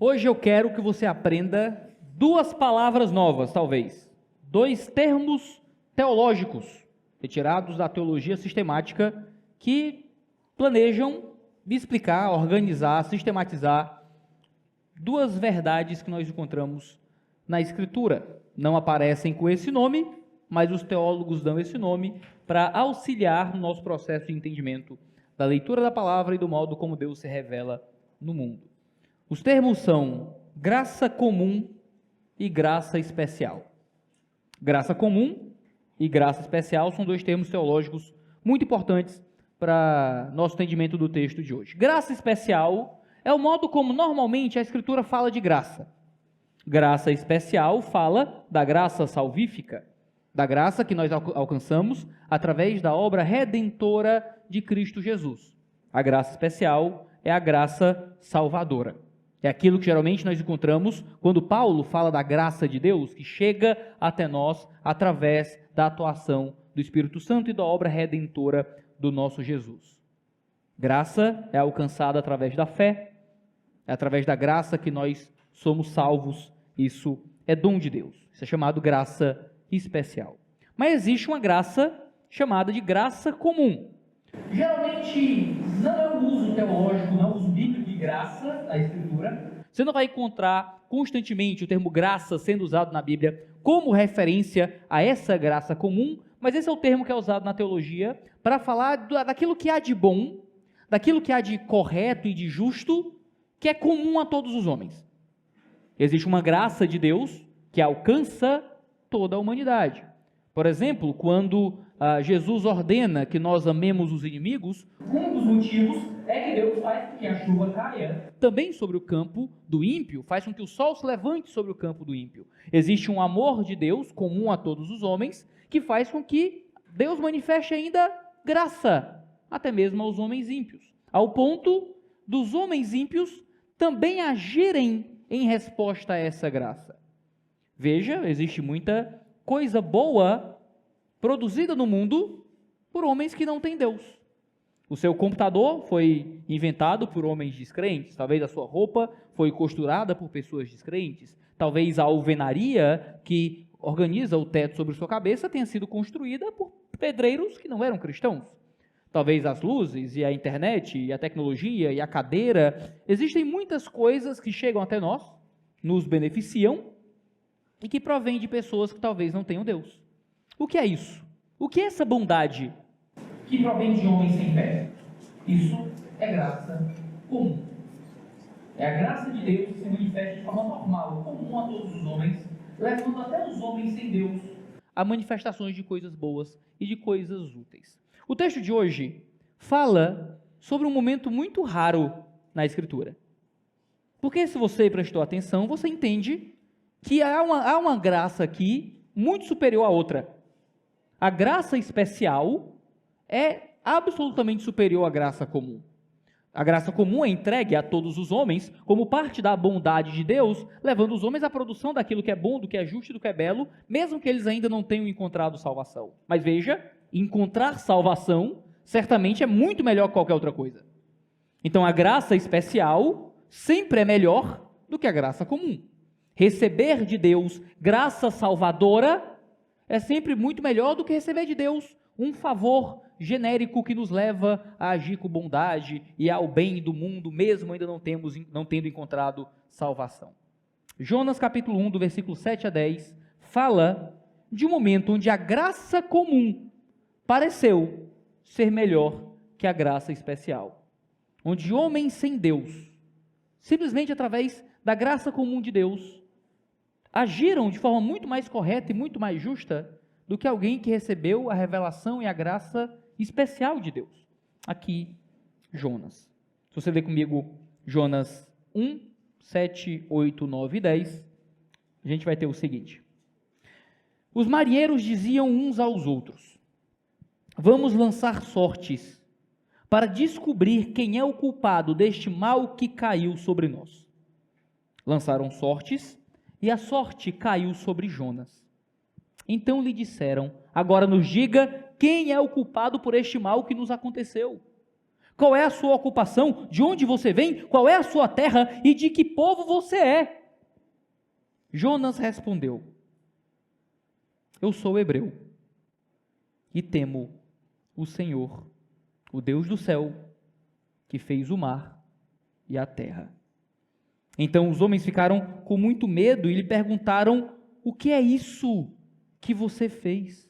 Hoje eu quero que você aprenda duas palavras novas, talvez. Dois termos teológicos, retirados da teologia sistemática, que planejam explicar, organizar, sistematizar duas verdades que nós encontramos na Escritura. Não aparecem com esse nome, mas os teólogos dão esse nome para auxiliar no nosso processo de entendimento da leitura da palavra e do modo como Deus se revela no mundo. Os termos são graça comum e graça especial. Graça comum e graça especial são dois termos teológicos muito importantes para nosso entendimento do texto de hoje. Graça especial é o modo como normalmente a Escritura fala de graça. Graça especial fala da graça salvífica, da graça que nós alcançamos através da obra redentora de Cristo Jesus. A graça especial é a graça salvadora. É aquilo que geralmente nós encontramos quando Paulo fala da graça de Deus, que chega até nós através da atuação do Espírito Santo e da obra redentora do nosso Jesus. Graça é alcançada através da fé, é através da graça que nós somos salvos. Isso é dom de Deus. Isso é chamado graça especial. Mas existe uma graça chamada de graça comum. Geralmente não é o uso teológico, não é o uso bíblico de graça da Escritura. Você não vai encontrar constantemente o termo graça sendo usado na Bíblia como referência a essa graça comum, mas esse é o termo que é usado na teologia para falar daquilo que há de bom, daquilo que há de correto e de justo, que é comum a todos os homens. Existe uma graça de Deus que alcança toda a humanidade. Por exemplo, quando Jesus ordena que nós amemos os inimigos, um dos motivos é que Deus faz com que a chuva caia também sobre o campo do ímpio, faz com que o sol se levante sobre o campo do ímpio. Existe um amor de Deus comum a todos os homens, que faz com que Deus manifeste ainda graça, até mesmo aos homens ímpios, ao ponto dos homens ímpios também agirem em resposta a essa graça. Veja, existe muita coisa boa produzida no mundo por homens que não têm Deus. O seu computador foi inventado por homens descrentes, talvez a sua roupa foi costurada por pessoas descrentes, talvez a alvenaria que organiza o teto sobre sua cabeça tenha sido construída por pedreiros que não eram cristãos. Talvez as luzes e a internet e a tecnologia e a cadeira, existem muitas coisas que chegam até nós, nos beneficiam e que provém de pessoas que talvez não tenham Deus. O que é isso? O que é essa bondade que provém de homens sem fé? Isso é graça comum. É a graça de Deus que se manifesta de forma normal, comum a todos os homens, levando até os homens sem Deus a manifestações de coisas boas e de coisas úteis. O texto de hoje fala sobre um momento muito raro na Escritura. Porque se você prestou atenção, você entende que há uma graça aqui muito superior à outra. A graça especial é absolutamente superior à graça comum. A graça comum é entregue a todos os homens como parte da bondade de Deus, levando os homens à produção daquilo que é bom, do que é justo e do que é belo, mesmo que eles ainda não tenham encontrado salvação. Mas veja, encontrar salvação certamente é muito melhor que qualquer outra coisa. Então a graça especial sempre é melhor do que a graça comum. Receber de Deus graça salvadora é sempre muito melhor do que receber de Deus um favor genérico que nos leva a agir com bondade e ao bem do mundo, mesmo ainda não tendo encontrado salvação. Jonas capítulo 1, do versículo 7 a 10, fala de um momento onde a graça comum pareceu ser melhor que a graça especial. Onde homens sem Deus, simplesmente através da graça comum de Deus, agiram de forma muito mais correta e muito mais justa do que alguém que recebeu a revelação e a graça especial de Deus. Aqui, Jonas. Se você ler comigo Jonas 1, 7, 8, 9 e 10, a gente vai ter o seguinte. Os marinheiros diziam uns aos outros: vamos lançar sortes para descobrir quem é o culpado deste mal que caiu sobre nós. Lançaram sortes e a sorte caiu sobre Jonas. Então lhe disseram: agora nos diga quem é o culpado por este mal que nos aconteceu. Qual é a sua ocupação? De onde você vem? Qual é a sua terra? E de que povo você é? Jonas respondeu: eu sou hebreu e temo o Senhor, o Deus do céu, que fez o mar e a terra. Então os homens ficaram com muito medo e lhe perguntaram: o que é isso que você fez?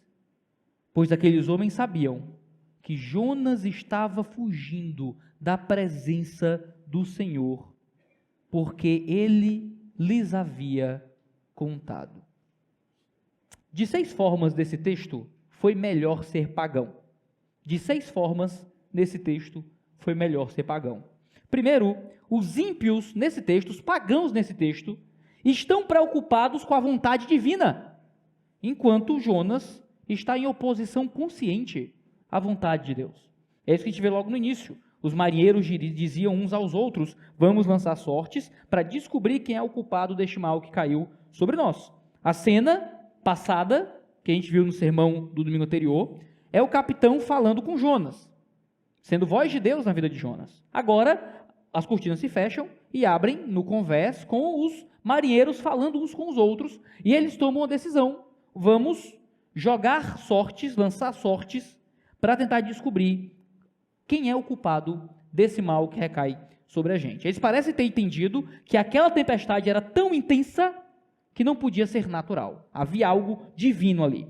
Pois aqueles homens sabiam que Jonas estava fugindo da presença do Senhor, porque ele lhes havia contado. De 6 formas desse texto, foi melhor ser pagão. De 6 formas, nesse texto, foi melhor ser pagão. Primeiro, os ímpios nesse texto, os pagãos nesse texto, estão preocupados com a vontade divina, enquanto Jonas está em oposição consciente à vontade de Deus. É isso que a gente vê logo no início. Os marinheiros diziam uns aos outros: vamos lançar sortes para descobrir quem é o culpado deste mal que caiu sobre nós. A cena passada, que a gente viu no sermão do domingo anterior, é o capitão falando com Jonas, sendo voz de Deus na vida de Jonas. Agora, as cortinas se fecham e abrem no convés com os marinheiros falando uns com os outros, e eles tomam uma decisão: vamos jogar sortes, lançar sortes, para tentar descobrir quem é o culpado desse mal que recai sobre a gente. Eles parecem ter entendido que aquela tempestade era tão intensa que não podia ser natural. Havia algo divino ali.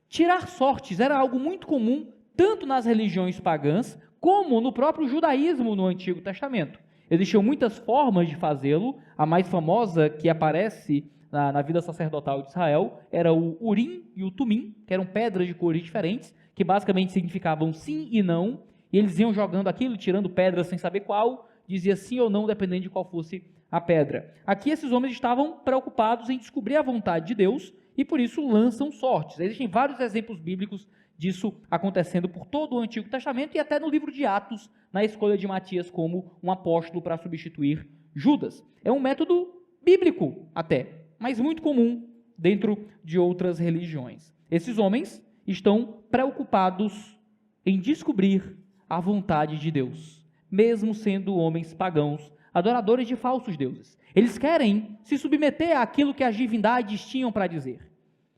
Tirar sortes era algo muito comum, tanto nas religiões pagãs, como no próprio judaísmo no Antigo Testamento. Existiam muitas formas de fazê-lo. A mais famosa que aparece na vida sacerdotal de Israel era o Urim e o Tumim, que eram pedras de cores diferentes, que basicamente significavam sim e não, e eles iam jogando aquilo, tirando pedras sem saber qual, dizia sim ou não, dependendo de qual fosse a pedra. Aqui esses homens estavam preocupados em descobrir a vontade de Deus, e por isso lançam sortes. Existem vários exemplos bíblicos disso acontecendo por todo o Antigo Testamento, e até no livro de Atos, na escolha de Matias como um apóstolo para substituir Judas. É um método bíblico até, mas muito comum dentro de outras religiões. Esses homens estão preocupados em descobrir a vontade de Deus, mesmo sendo homens pagãos, adoradores de falsos deuses. Eles querem se submeter àquilo que as divindades tinham para dizer.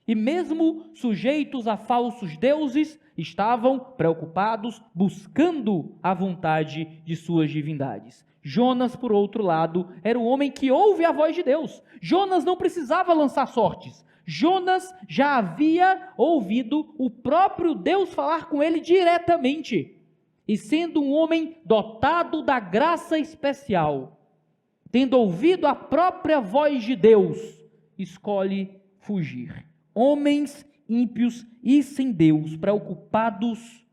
E mesmo sujeitos a falsos deuses, estavam preocupados, buscando a vontade de suas divindades. Jonas, por outro lado, era o homem que ouve a voz de Deus. Jonas não precisava lançar sortes. Jonas já havia ouvido o próprio Deus falar com ele diretamente. E sendo um homem dotado da graça especial, tendo ouvido a própria voz de Deus, escolhe fugir. Homens ímpios e sem Deus, preocupados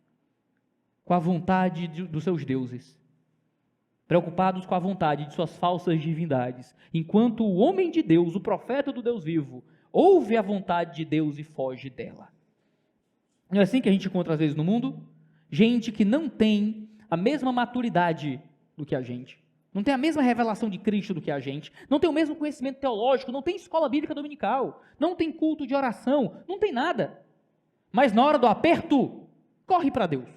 com a vontade dos seus deuses, preocupados com a vontade de suas falsas divindades, enquanto o homem de Deus, o profeta do Deus vivo, ouve a vontade de Deus e foge dela. Não é assim que a gente encontra às vezes no mundo? Gente que não tem a mesma maturidade do que a gente, não tem a mesma revelação de Cristo do que a gente, não tem o mesmo conhecimento teológico, não tem escola bíblica dominical, não tem culto de oração, não tem nada. Mas na hora do aperto, corre para Deus.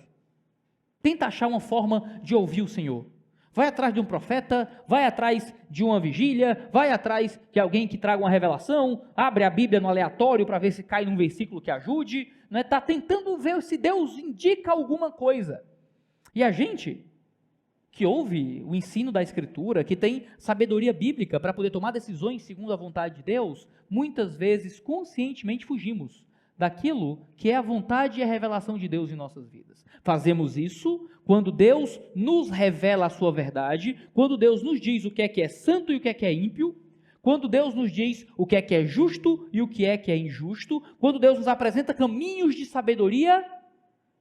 Tenta achar uma forma de ouvir o Senhor. Vai atrás de um profeta, vai atrás de uma vigília, vai atrás de alguém que traga uma revelação, abre a Bíblia no aleatório para ver se cai num versículo que ajude, está tentando ver se Deus indica alguma coisa. E a gente que ouve o ensino da Escritura, que tem sabedoria bíblica para poder tomar decisões segundo a vontade de Deus, muitas vezes conscientemente fugimos daquilo que é a vontade e a revelação de Deus em nossas vidas. Fazemos isso quando Deus nos revela a sua verdade, quando Deus nos diz o que é santo e o que é ímpio, quando Deus nos diz o que é justo e o que é injusto, quando Deus nos apresenta caminhos de sabedoria,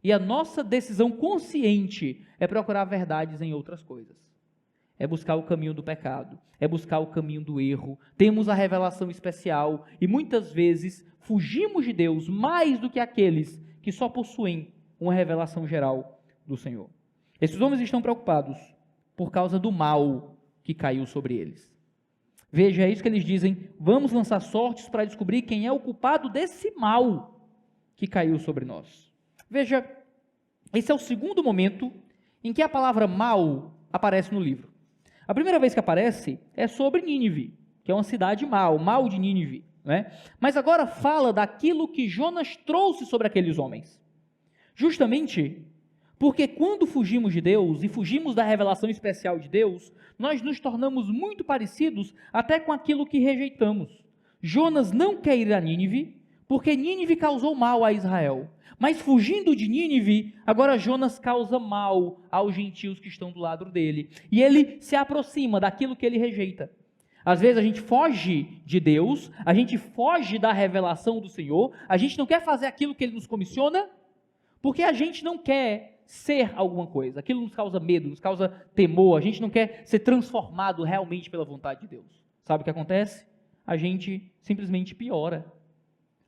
e a nossa decisão consciente é procurar verdades em outras coisas. É buscar o caminho do pecado, é buscar o caminho do erro. Temos a revelação especial e muitas vezes fugimos de Deus mais do que aqueles que só possuem uma revelação geral do Senhor. Esses homens estão preocupados por causa do mal que caiu sobre eles. Veja, é isso que eles dizem: vamos lançar sortes para descobrir quem é o culpado desse mal que caiu sobre nós. Veja, esse é o segundo momento em que a palavra mal aparece no livro. A primeira vez que aparece é sobre Nínive, que é uma cidade mal de Nínive, né? Mas agora fala daquilo que Jonas trouxe sobre aqueles homens. Justamente porque quando fugimos de Deus e fugimos da revelação especial de Deus, nós nos tornamos muito parecidos até com aquilo que rejeitamos. Jonas não quer ir a Nínive, porque Nínive causou mal a Israel. Mas fugindo de Nínive, agora Jonas causa mal aos gentios que estão do lado dele. E ele se aproxima daquilo que ele rejeita. Às vezes a gente foge de Deus, a gente foge da revelação do Senhor, a gente não quer fazer aquilo que Ele nos comissiona, porque a gente não quer ser alguma coisa. Aquilo nos causa medo, nos causa temor, a gente não quer ser transformado realmente pela vontade de Deus. Sabe o que acontece? A gente simplesmente piora.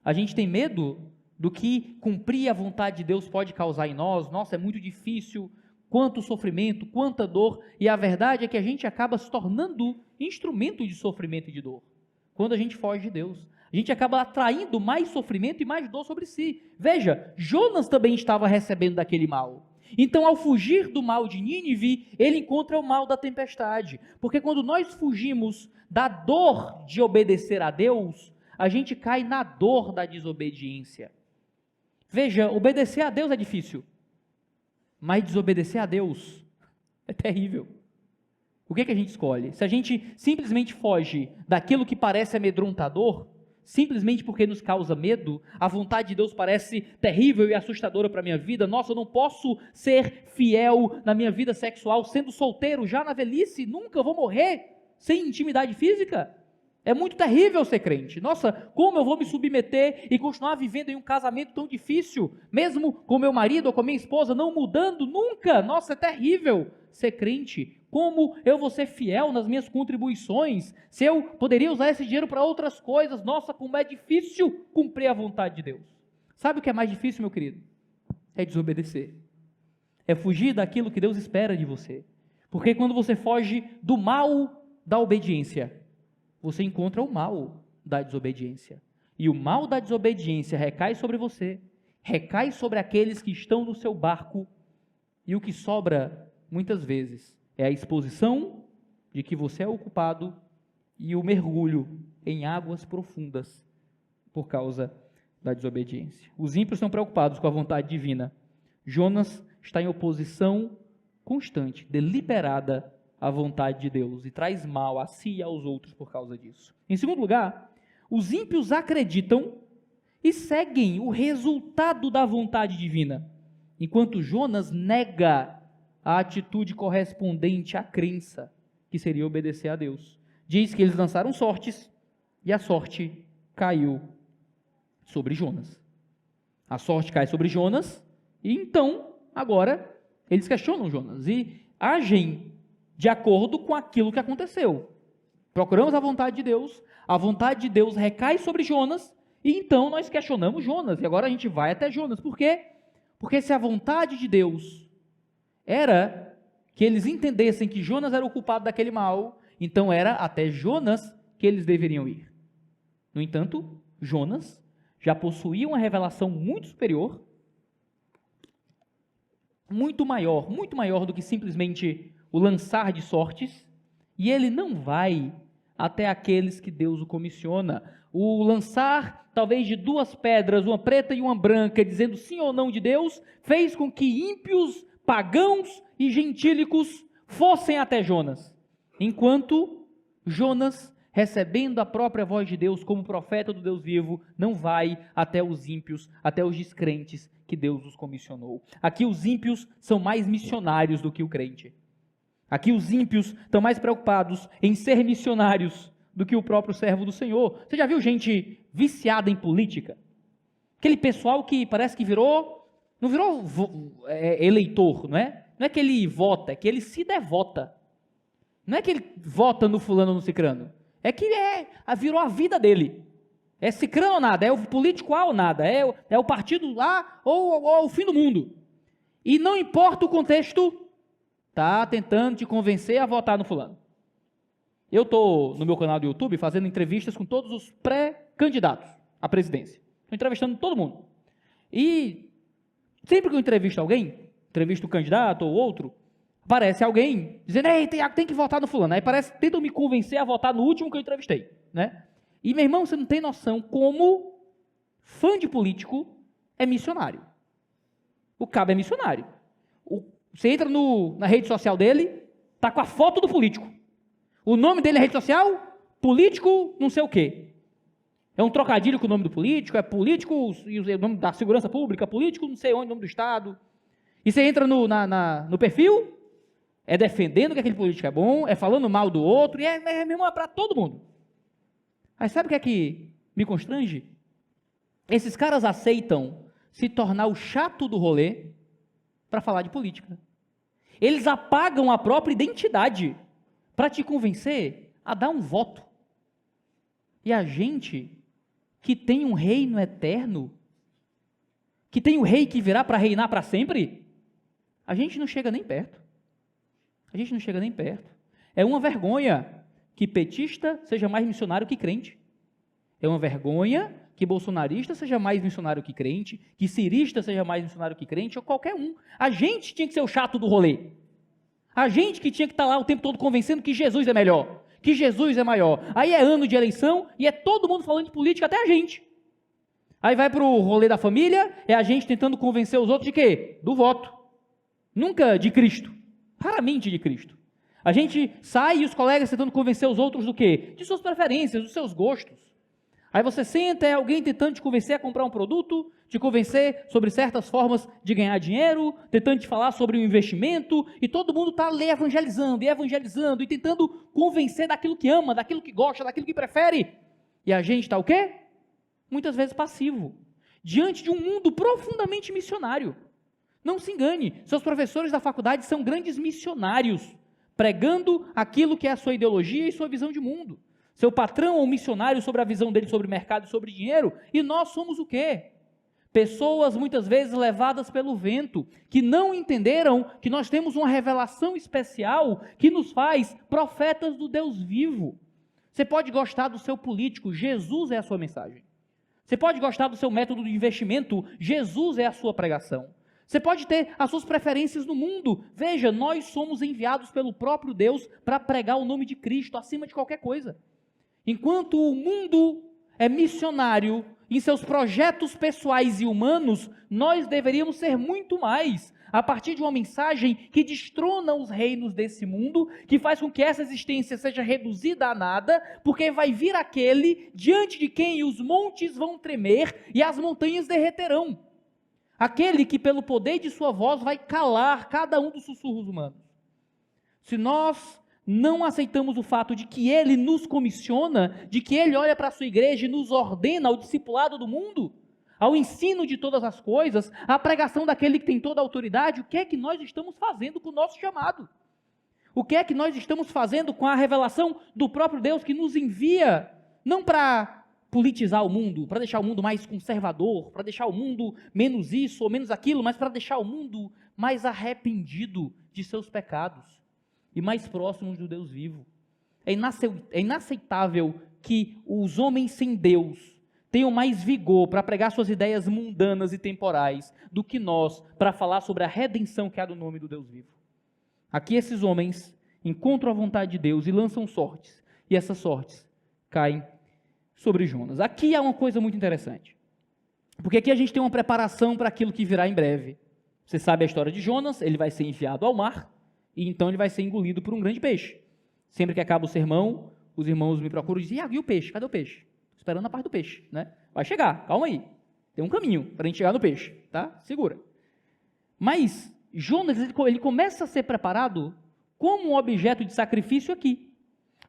A gente tem medo do que cumprir a vontade de Deus pode causar em nós. Nossa, é muito difícil, quanto sofrimento, quanta dor, e a verdade é que a gente acaba se tornando instrumento de sofrimento e de dor. Quando a gente foge de Deus, a gente acaba atraindo mais sofrimento e mais dor sobre si. Veja, Jonas também estava recebendo daquele mal. Então, ao fugir do mal de Nínive, ele encontra o mal da tempestade. Porque quando nós fugimos da dor de obedecer a Deus, a gente cai na dor da desobediência. Veja, obedecer a Deus é difícil, mas desobedecer a Deus é terrível. O que a gente escolhe? Se a gente simplesmente foge daquilo que parece amedrontador, simplesmente porque nos causa medo, a vontade de Deus parece terrível e assustadora para a minha vida. Nossa, eu não posso ser fiel na minha vida sexual sendo solteiro já na velhice, nunca vou morrer sem intimidade física. É muito terrível ser crente. Nossa, como eu vou me submeter e continuar vivendo em um casamento tão difícil, mesmo com meu marido ou com minha esposa não mudando nunca? Nossa, é terrível ser crente. Como eu vou ser fiel nas minhas contribuições? Se eu poderia usar esse dinheiro para outras coisas? Nossa, como é difícil cumprir a vontade de Deus. Sabe o que é mais difícil, meu querido? É desobedecer. É fugir daquilo que Deus espera de você. Porque quando você foge do mal da obediência, você encontra o mal da desobediência. E o mal da desobediência recai sobre você, recai sobre aqueles que estão no seu barco, e o que sobra, muitas vezes, é a exposição de que você é o culpado e o mergulho em águas profundas por causa da desobediência. Os ímpios estão preocupados com a vontade divina. Jonas está em oposição constante, deliberada à vontade de Deus e traz mal a si e aos outros por causa disso. Em segundo lugar, os ímpios acreditam e seguem o resultado da vontade divina, enquanto Jonas nega a atitude correspondente à crença, que seria obedecer a Deus. Diz que eles lançaram sortes e a sorte caiu sobre Jonas. A sorte cai sobre Jonas e então, agora, eles questionam Jonas e agem de acordo com aquilo que aconteceu. Procuramos a vontade de Deus recai sobre Jonas, e então nós questionamos Jonas, e agora a gente vai até Jonas. Por quê? Porque se a vontade de Deus era que eles entendessem que Jonas era o culpado daquele mal, então era até Jonas que eles deveriam ir. No entanto, Jonas já possuía uma revelação muito superior, muito maior do que simplesmente o lançar de sortes, e ele não vai até aqueles que Deus o comissiona. O lançar, talvez, de duas pedras, uma preta e uma branca, dizendo sim ou não de Deus, fez com que ímpios, pagãos e gentílicos fossem até Jonas, enquanto Jonas, recebendo a própria voz de Deus como profeta do Deus vivo, não vai até os ímpios, até os descrentes que Deus os comissionou. Aqui os ímpios são mais missionários do que o crente. Aqui os ímpios estão mais preocupados em ser missionários do que o próprio servo do Senhor. Você já viu gente viciada em política? Aquele pessoal que parece que não virou eleitor, não é? Não é que ele vota, é que ele se devota. Não é que ele vota no fulano ou no cicrano. É que virou a vida dele. É cicrano ou nada, é o político A ou nada, é o partido A ou o fim do mundo. E não importa o contexto, está tentando te convencer a votar no fulano. Eu estou no meu canal do YouTube fazendo entrevistas com todos os pré-candidatos à presidência. Estou entrevistando todo mundo. E sempre que eu entrevisto alguém, entrevisto o candidato ou outro, aparece alguém dizendo, ei, Tiago, tem que votar no fulano. Aí tentam me convencer a votar no último que eu entrevistei, né? E, meu irmão, você não tem noção como fã de político é missionário. O cabo é missionário. Você entra na rede social dele, tá com a foto do político. O nome dele é rede social, político não sei o quê. É um trocadilho com o nome do político, é político e o nome da segurança pública, político não sei onde, nome do Estado. E você entra no perfil, é defendendo que aquele político é bom, é falando mal do outro, e mesmo é para todo mundo. Aí sabe o que é que me constrange? Esses caras aceitam se tornar o chato do rolê para falar de política. Eles apagam a própria identidade para te convencer a dar um voto. E a gente que tem um reino eterno, que tem o rei que virá para reinar para sempre, a gente não chega nem perto. A gente não chega nem perto. É uma vergonha que petista seja mais missionário que crente. É uma vergonha que bolsonarista seja mais missionário que crente, que cirista seja mais missionário que crente, ou qualquer um. A gente tinha que ser o chato do rolê. A gente que tinha que estar lá o tempo todo convencendo que Jesus é melhor, que Jesus é maior. Aí é ano de eleição e é todo mundo falando de política, até a gente. Aí vai para o rolê da família, é a gente tentando convencer os outros de quê? Do voto. Nunca de Cristo. Raramente de Cristo. A gente sai e os colegas tentando convencer os outros do quê? De suas preferências, dos seus gostos. Aí você senta, é alguém tentando te convencer a comprar um produto, te convencer sobre certas formas de ganhar dinheiro, tentando te falar sobre um investimento, e todo mundo está ali evangelizando, e tentando convencer daquilo que ama, daquilo que gosta, daquilo que prefere. E a gente está o quê? Muitas vezes passivo, diante de um mundo profundamente missionário. Não se engane, seus professores da faculdade são grandes missionários, pregando aquilo que é a sua ideologia e sua visão de mundo. Seu patrão é um missionário sobre a visão dele sobre mercado e sobre dinheiro, e nós somos o quê? Pessoas muitas vezes levadas pelo vento, que não entenderam que nós temos uma revelação especial que nos faz profetas do Deus vivo. Você pode gostar do seu político, Jesus é a sua mensagem. Você pode gostar do seu método de investimento, Jesus é a sua pregação. Você pode ter as suas preferências no mundo. Veja, nós somos enviados pelo próprio Deus para pregar o nome de Cristo acima de qualquer coisa. Enquanto o mundo é missionário em seus projetos pessoais e humanos, nós deveríamos ser muito mais, a partir de uma mensagem que destrona os reinos desse mundo, que faz com que essa existência seja reduzida a nada, porque vai vir aquele diante de quem os montes vão tremer e as montanhas derreterão. Aquele que pelo poder de sua voz vai calar cada um dos sussurros humanos. Se nós não aceitamos o fato de que Ele nos comissiona, de que Ele olha para a sua igreja e nos ordena ao discipulado do mundo, ao ensino de todas as coisas, à pregação daquele que tem toda a autoridade, o que é que nós estamos fazendo com o nosso chamado? O que é que nós estamos fazendo com a revelação do próprio Deus que nos envia, não para politizar o mundo, para deixar o mundo mais conservador, para deixar o mundo menos isso ou menos aquilo, mas para deixar o mundo mais arrependido de seus pecados e mais próximos do Deus vivo. É inaceitável que os homens sem Deus tenham mais vigor para pregar suas ideias mundanas e temporais do que nós para falar sobre a redenção que há no nome do Deus vivo. Aqui esses homens encontram a vontade de Deus e lançam sortes, e essas sortes caem sobre Jonas. Aqui há uma coisa muito interessante, porque aqui a gente tem uma preparação para aquilo que virá em breve. Você sabe a história de Jonas, ele vai ser enviado ao mar, e então ele vai ser engolido por um grande peixe. Sempre que acaba o sermão, os irmãos me procuram e dizem, e o peixe? Cadê o peixe? Estou esperando a parte do peixe, né? Vai chegar, calma aí. Tem um caminho para a gente chegar no peixe, tá? Segura. Mas Jonas, ele começa a ser preparado como um objeto de sacrifício aqui.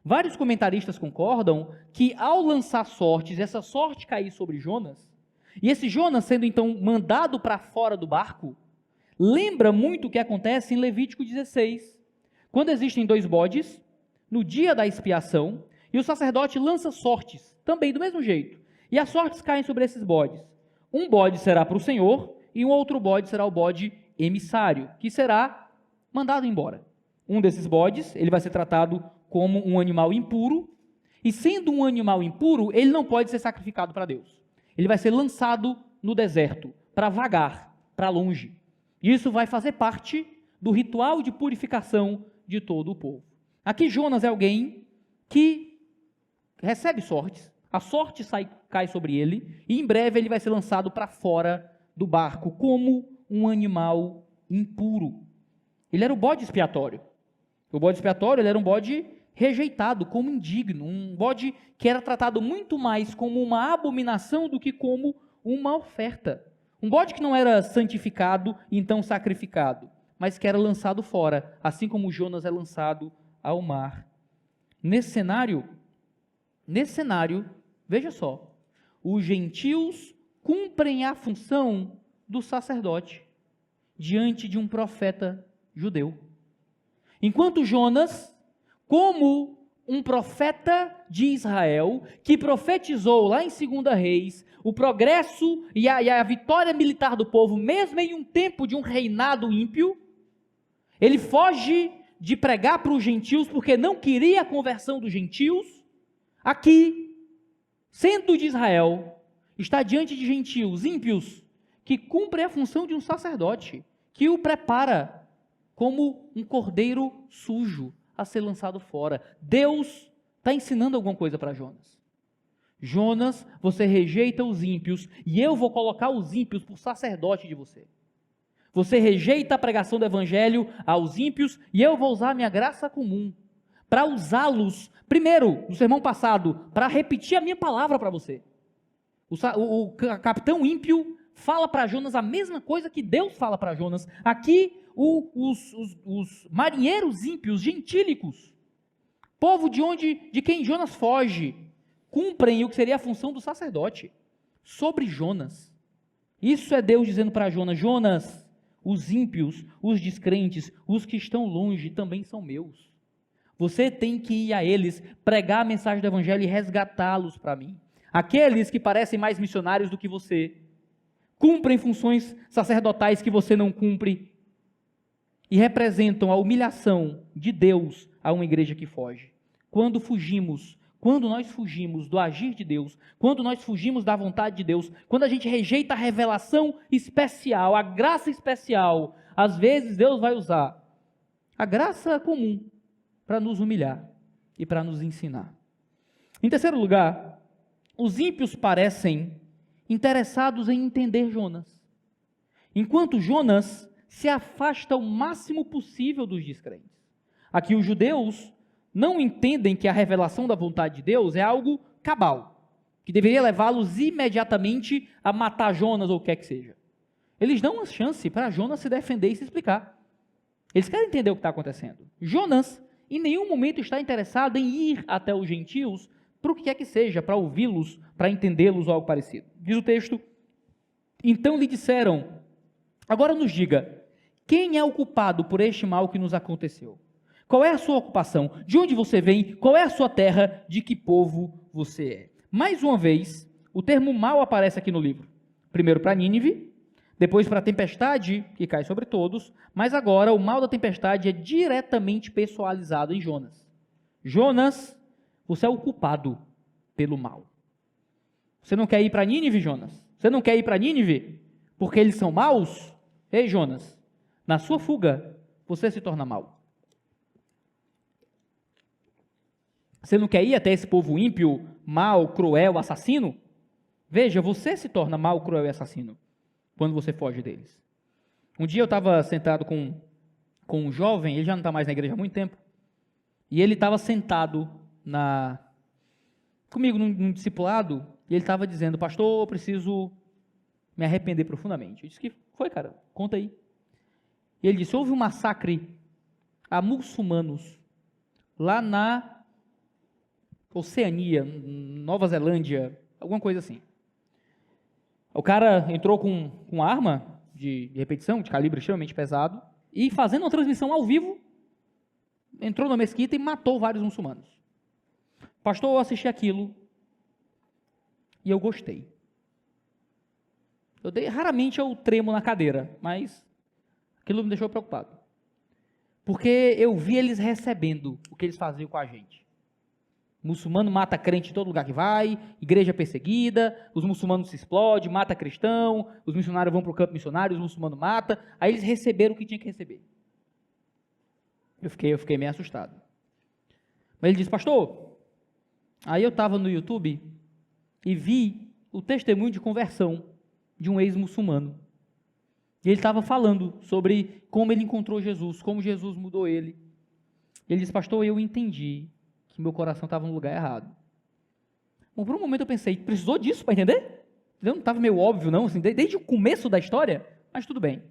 Vários comentaristas concordam que ao lançar sortes, essa sorte cair sobre Jonas, e esse Jonas sendo então mandado para fora do barco, lembra muito o que acontece em Levítico 16, quando existem 2 bodes, no dia da expiação, e o sacerdote lança sortes, também do mesmo jeito, e as sortes caem sobre esses bodes. Um bode será para o Senhor, e um outro bode será o bode emissário, que será mandado embora. Um desses bodes, ele vai ser tratado como um animal impuro, e sendo um animal impuro, ele não pode ser sacrificado para Deus. Ele vai ser lançado no deserto, para vagar, para longe. E isso vai fazer parte do ritual de purificação de todo o povo. Aqui Jonas é alguém que recebe sortes, a sorte cai sobre ele, e em breve ele vai ser lançado para fora do barco, como um animal impuro. Ele era o bode expiatório. O bode expiatório, ele era um bode rejeitado, como indigno, um bode que era tratado muito mais como uma abominação do que como uma oferta. Um bode que não era santificado, então sacrificado, mas que era lançado fora, assim como Jonas é lançado ao mar. Nesse cenário, veja só, os gentios cumprem a função do sacerdote diante de um profeta judeu. Enquanto Jonas, como um profeta de Israel, que profetizou lá em 2 Reis, o progresso e a vitória militar do povo, mesmo em um tempo de um reinado ímpio, ele foge de pregar para os gentios, porque não queria a conversão dos gentios. Aqui, sendo de Israel, está diante de gentios ímpios, que cumprem a função de um sacerdote, que o prepara como um cordeiro sujo a ser lançado fora. Deus está ensinando alguma coisa para Jonas. Jonas, você rejeita os ímpios, e eu vou colocar os ímpios por sacerdote de você. Você rejeita a pregação do evangelho aos ímpios, e eu vou usar a minha graça comum para usá-los, primeiro, no sermão passado, para repetir a minha palavra para você. O capitão ímpio fala para Jonas a mesma coisa que Deus fala para Jonas. Aqui, os marinheiros ímpios, gentílicos, povo de quem Jonas foge, cumprem o que seria a função do sacerdote sobre Jonas. Isso é Deus dizendo para Jonas: Jonas, os ímpios, os descrentes, os que estão longe também são meus. Você tem que ir a eles, pregar a mensagem do evangelho e resgatá-los para mim. Aqueles que parecem mais missionários do que você, cumprem funções sacerdotais que você não cumpre e representam a humilhação de Deus a uma igreja que foge. Quando nós fugimos do agir de Deus, quando nós fugimos da vontade de Deus, quando a gente rejeita a revelação especial, a graça especial, às vezes Deus vai usar a graça comum para nos humilhar e para nos ensinar. Em terceiro lugar, os ímpios parecem interessados em entender Jonas, enquanto Jonas se afasta o máximo possível dos descrentes. Aqui os judeus não entendem que a revelação da vontade de Deus é algo cabal, que deveria levá-los imediatamente a matar Jonas ou o que quer que seja. Eles dão uma chance para Jonas se defender e se explicar. Eles querem entender o que está acontecendo. Jonas, em nenhum momento, está interessado em ir até os gentios para o que quer que seja, para ouvi-los, para entendê-los ou algo parecido. Diz o texto: então lhe disseram, agora nos diga, quem é o culpado por este mal que nos aconteceu? Qual é a sua ocupação? De onde você vem? Qual é a sua terra? De que povo você é? Mais uma vez, o termo mal aparece aqui no livro. Primeiro para Nínive, depois para a tempestade que cai sobre todos, mas agora o mal da tempestade é diretamente pessoalizado em Jonas. Jonas, você é o culpado pelo mal. Você não quer ir para Nínive, Jonas? Você não quer ir para Nínive porque eles são maus? Ei, Jonas, na sua fuga, você se torna mau. Você não quer ir até esse povo ímpio, mau, cruel, assassino? Veja, você se torna mau, cruel e assassino quando você foge deles. Um dia eu estava sentado com um jovem, ele já não está mais na igreja há muito tempo, e ele estava sentado comigo num discipulado, e ele estava dizendo: pastor, eu preciso me arrepender profundamente. Eu disse: que foi, cara? Conta aí. E ele disse: houve um massacre a muçulmanos lá na Oceania, Nova Zelândia, alguma coisa assim. O cara entrou com uma arma de repetição, de calibre extremamente pesado, e fazendo uma transmissão ao vivo, entrou na mesquita e matou vários muçulmanos. Pastor, eu assisti aquilo e eu gostei. Raramente eu tremo na cadeira, mas aquilo me deixou preocupado. Porque eu vi eles recebendo o que eles faziam com a gente. Muçulmano mata crente em todo lugar que vai, igreja perseguida, os muçulmanos se explodem, mata cristão, os missionários vão para o campo missionário, os muçulmanos matam, aí eles receberam o que tinha que receber. Eu fiquei meio assustado. Mas ele disse, pastor, aí eu estava no YouTube e vi o testemunho de conversão de um ex-muçulmano. E ele estava falando sobre como ele encontrou Jesus, como Jesus mudou ele. Ele disse, pastor, eu entendi que meu coração estava no lugar errado. Bom, por um momento eu pensei, precisou disso para entender? Não estava meio óbvio, não, assim, desde o começo da história, mas tudo bem.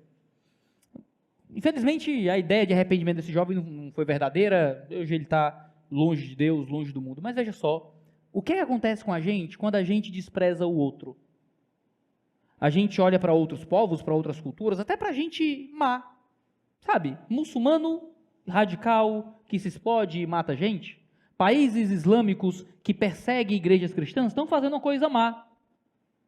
Infelizmente, a ideia de arrependimento desse jovem não foi verdadeira, hoje ele está longe de Deus, longe do mundo. Mas veja só, o que acontece com a gente quando a gente despreza o outro? A gente olha para outros povos, para outras culturas, até para gente má, sabe? Muçulmano radical que se explode e mata gente. Países islâmicos que perseguem igrejas cristãs estão fazendo uma coisa má.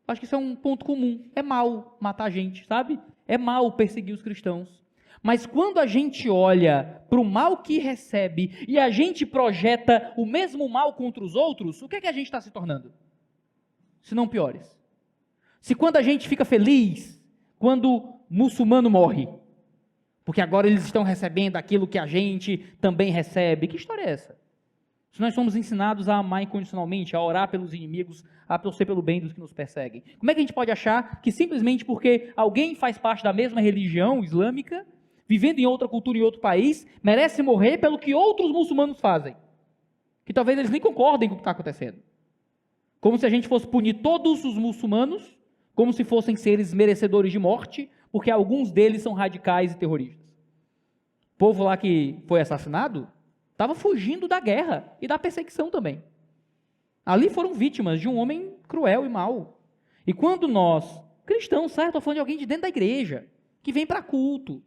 Acho que isso é um ponto comum. É mal matar gente, sabe? É mal perseguir os cristãos. Mas quando a gente olha para o mal que recebe e a gente projeta o mesmo mal contra os outros, o que é que a gente está se tornando? Se não piores. Se quando a gente fica feliz, quando muçulmano morre, porque agora eles estão recebendo aquilo que a gente também recebe, que história é essa? Se nós somos ensinados a amar incondicionalmente, a orar pelos inimigos, a torcer pelo bem dos que nos perseguem, como é que a gente pode achar que simplesmente porque alguém faz parte da mesma religião islâmica, vivendo em outra cultura em outro país, merece morrer pelo que outros muçulmanos fazem? Que talvez eles nem concordem com o que está acontecendo. Como se a gente fosse punir todos os muçulmanos, como se fossem seres merecedores de morte, porque alguns deles são radicais e terroristas. O povo lá que foi assassinado estava fugindo da guerra e da perseguição também. Ali foram vítimas de um homem cruel e mau. E quando nós, cristãos, certo? Estou falando de alguém de dentro da igreja, que vem para culto,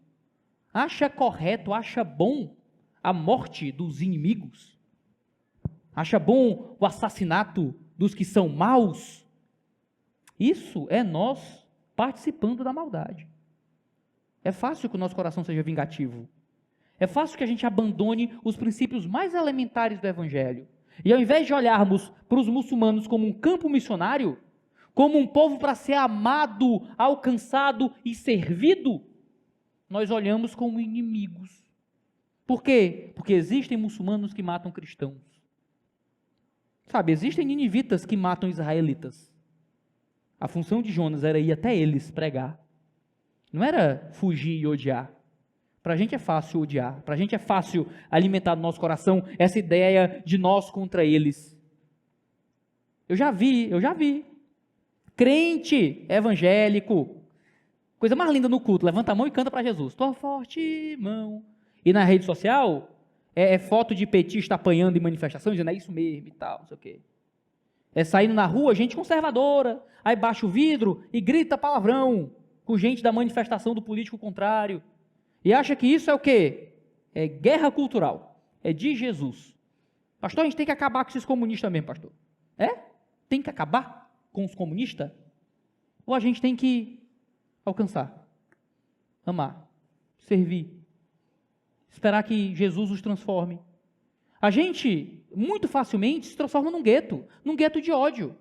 acha correto, acha bom a morte dos inimigos, acha bom o assassinato dos que são maus, isso é nós participando da maldade. É fácil que o nosso coração seja vingativo. É fácil que a gente abandone os princípios mais elementares do Evangelho. E ao invés de olharmos para os muçulmanos como um campo missionário, como um povo para ser amado, alcançado e servido, nós olhamos como inimigos. Por quê? Porque existem muçulmanos que matam cristãos. Sabe, existem ninivitas que matam israelitas. A função de Jonas era ir até eles pregar. Não era fugir e odiar. Para a gente é fácil odiar. Para a gente é fácil alimentar no nosso coração essa ideia de nós contra eles. Eu já vi. Crente evangélico. Coisa mais linda no culto. Levanta a mão e canta para Jesus. Tua forte mão. E na rede social, é foto de petista apanhando em manifestação, dizendo é isso mesmo e tal, não sei o quê. É saindo na rua, gente conservadora, aí baixa o vidro e grita palavrão com gente da manifestação do político contrário. E acha que isso é o quê? É guerra cultural. É de Jesus. Pastor, a gente tem que acabar com esses comunistas mesmo, pastor. É? Tem que acabar com os comunistas? Ou a gente tem que alcançar, amar, servir, esperar que Jesus os transforme? A gente, muito facilmente, se transforma num gueto de ódio,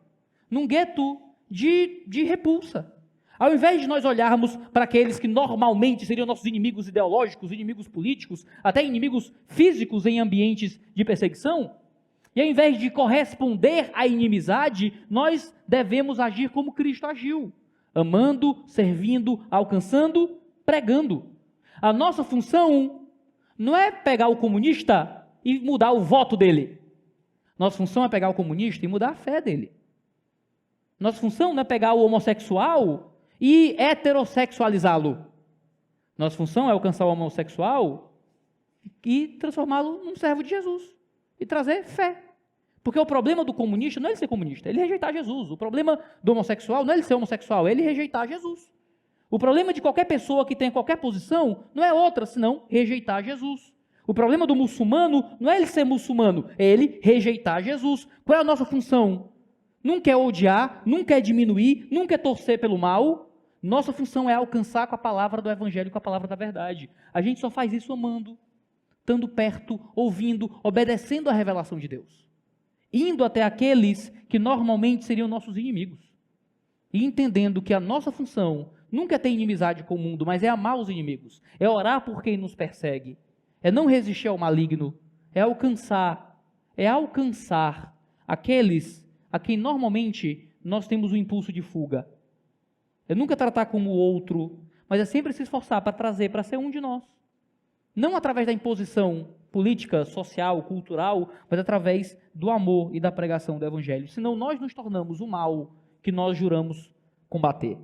num gueto de repulsa. Ao invés de nós olharmos para aqueles que normalmente seriam nossos inimigos ideológicos, inimigos políticos, até inimigos físicos em ambientes de perseguição, e ao invés de corresponder à inimizade, nós devemos agir como Cristo agiu, amando, servindo, alcançando, pregando. A nossa função não é pegar o comunista e mudar o voto dele. Nossa função é pegar o comunista e mudar a fé dele. Nossa função não é pegar o homossexual e heterossexualizá-lo. Nossa função é alcançar o homossexual e transformá-lo num servo de Jesus e trazer fé. Porque o problema do comunista não é ele ser comunista, é ele rejeitar Jesus. O problema do homossexual não é ele ser homossexual, é ele rejeitar Jesus. O problema de qualquer pessoa que tenha qualquer posição não é outra, senão rejeitar Jesus. O problema do muçulmano não é ele ser muçulmano, é ele rejeitar Jesus. Qual é a nossa função? Nunca é odiar, nunca é diminuir, nunca é torcer pelo mal. Nossa função é alcançar com a palavra do Evangelho, com a palavra da verdade. A gente só faz isso amando, estando perto, ouvindo, obedecendo à revelação de Deus. Indo até aqueles que normalmente seriam nossos inimigos. E entendendo que a nossa função nunca é ter inimizade com o mundo, mas é amar os inimigos. É orar por quem nos persegue. é não resistir ao maligno, é alcançar aqueles a quem normalmente nós temos o impulso de fuga. É nunca tratar como o outro, mas é sempre se esforçar para trazer, para ser um de nós. Não através da imposição política, social, cultural, mas através do amor e da pregação do Evangelho. Senão nós nos tornamos o mal que nós juramos combater.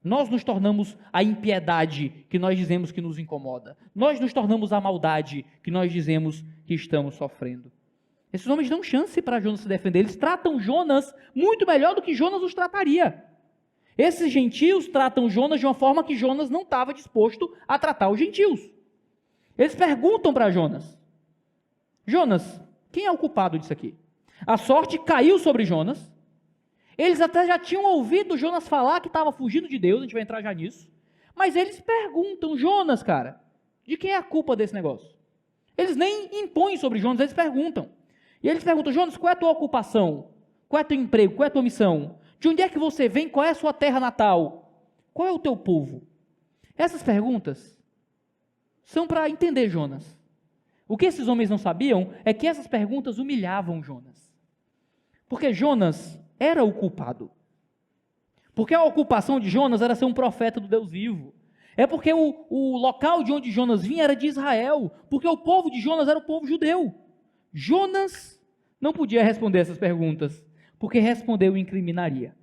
Nós nos tornamos a impiedade que nós dizemos que nos incomoda. Nós nos tornamos a maldade que nós dizemos que estamos sofrendo. Esses homens dão chance para Jonas se defender. Eles tratam Jonas muito melhor do que Jonas os trataria. Esses gentios tratam Jonas de uma forma que Jonas não estava disposto a tratar os gentios. Eles perguntam para Jonas: Jonas, quem é o culpado disso aqui? A sorte caiu sobre Jonas. Eles até já tinham ouvido Jonas falar que estava fugindo de Deus, a gente vai entrar já nisso. Mas eles perguntam: Jonas, cara, de quem é a culpa desse negócio? Eles nem impõem sobre Jonas, eles perguntam. E eles perguntam: Jonas, qual é a tua ocupação? Qual é o teu emprego? Qual é a tua missão? De onde é que você vem? Qual é a sua terra natal? Qual é o teu povo? Essas perguntas são para entender Jonas. O que esses homens não sabiam é que essas perguntas humilhavam Jonas. Porque Jonas era o culpado. Porque a ocupação de Jonas era ser um profeta do Deus vivo. É porque o local de onde Jonas vinha era de Israel. Porque o povo de Jonas era o povo judeu. Jonas não podia responder essas perguntas, porque responder o incriminaria.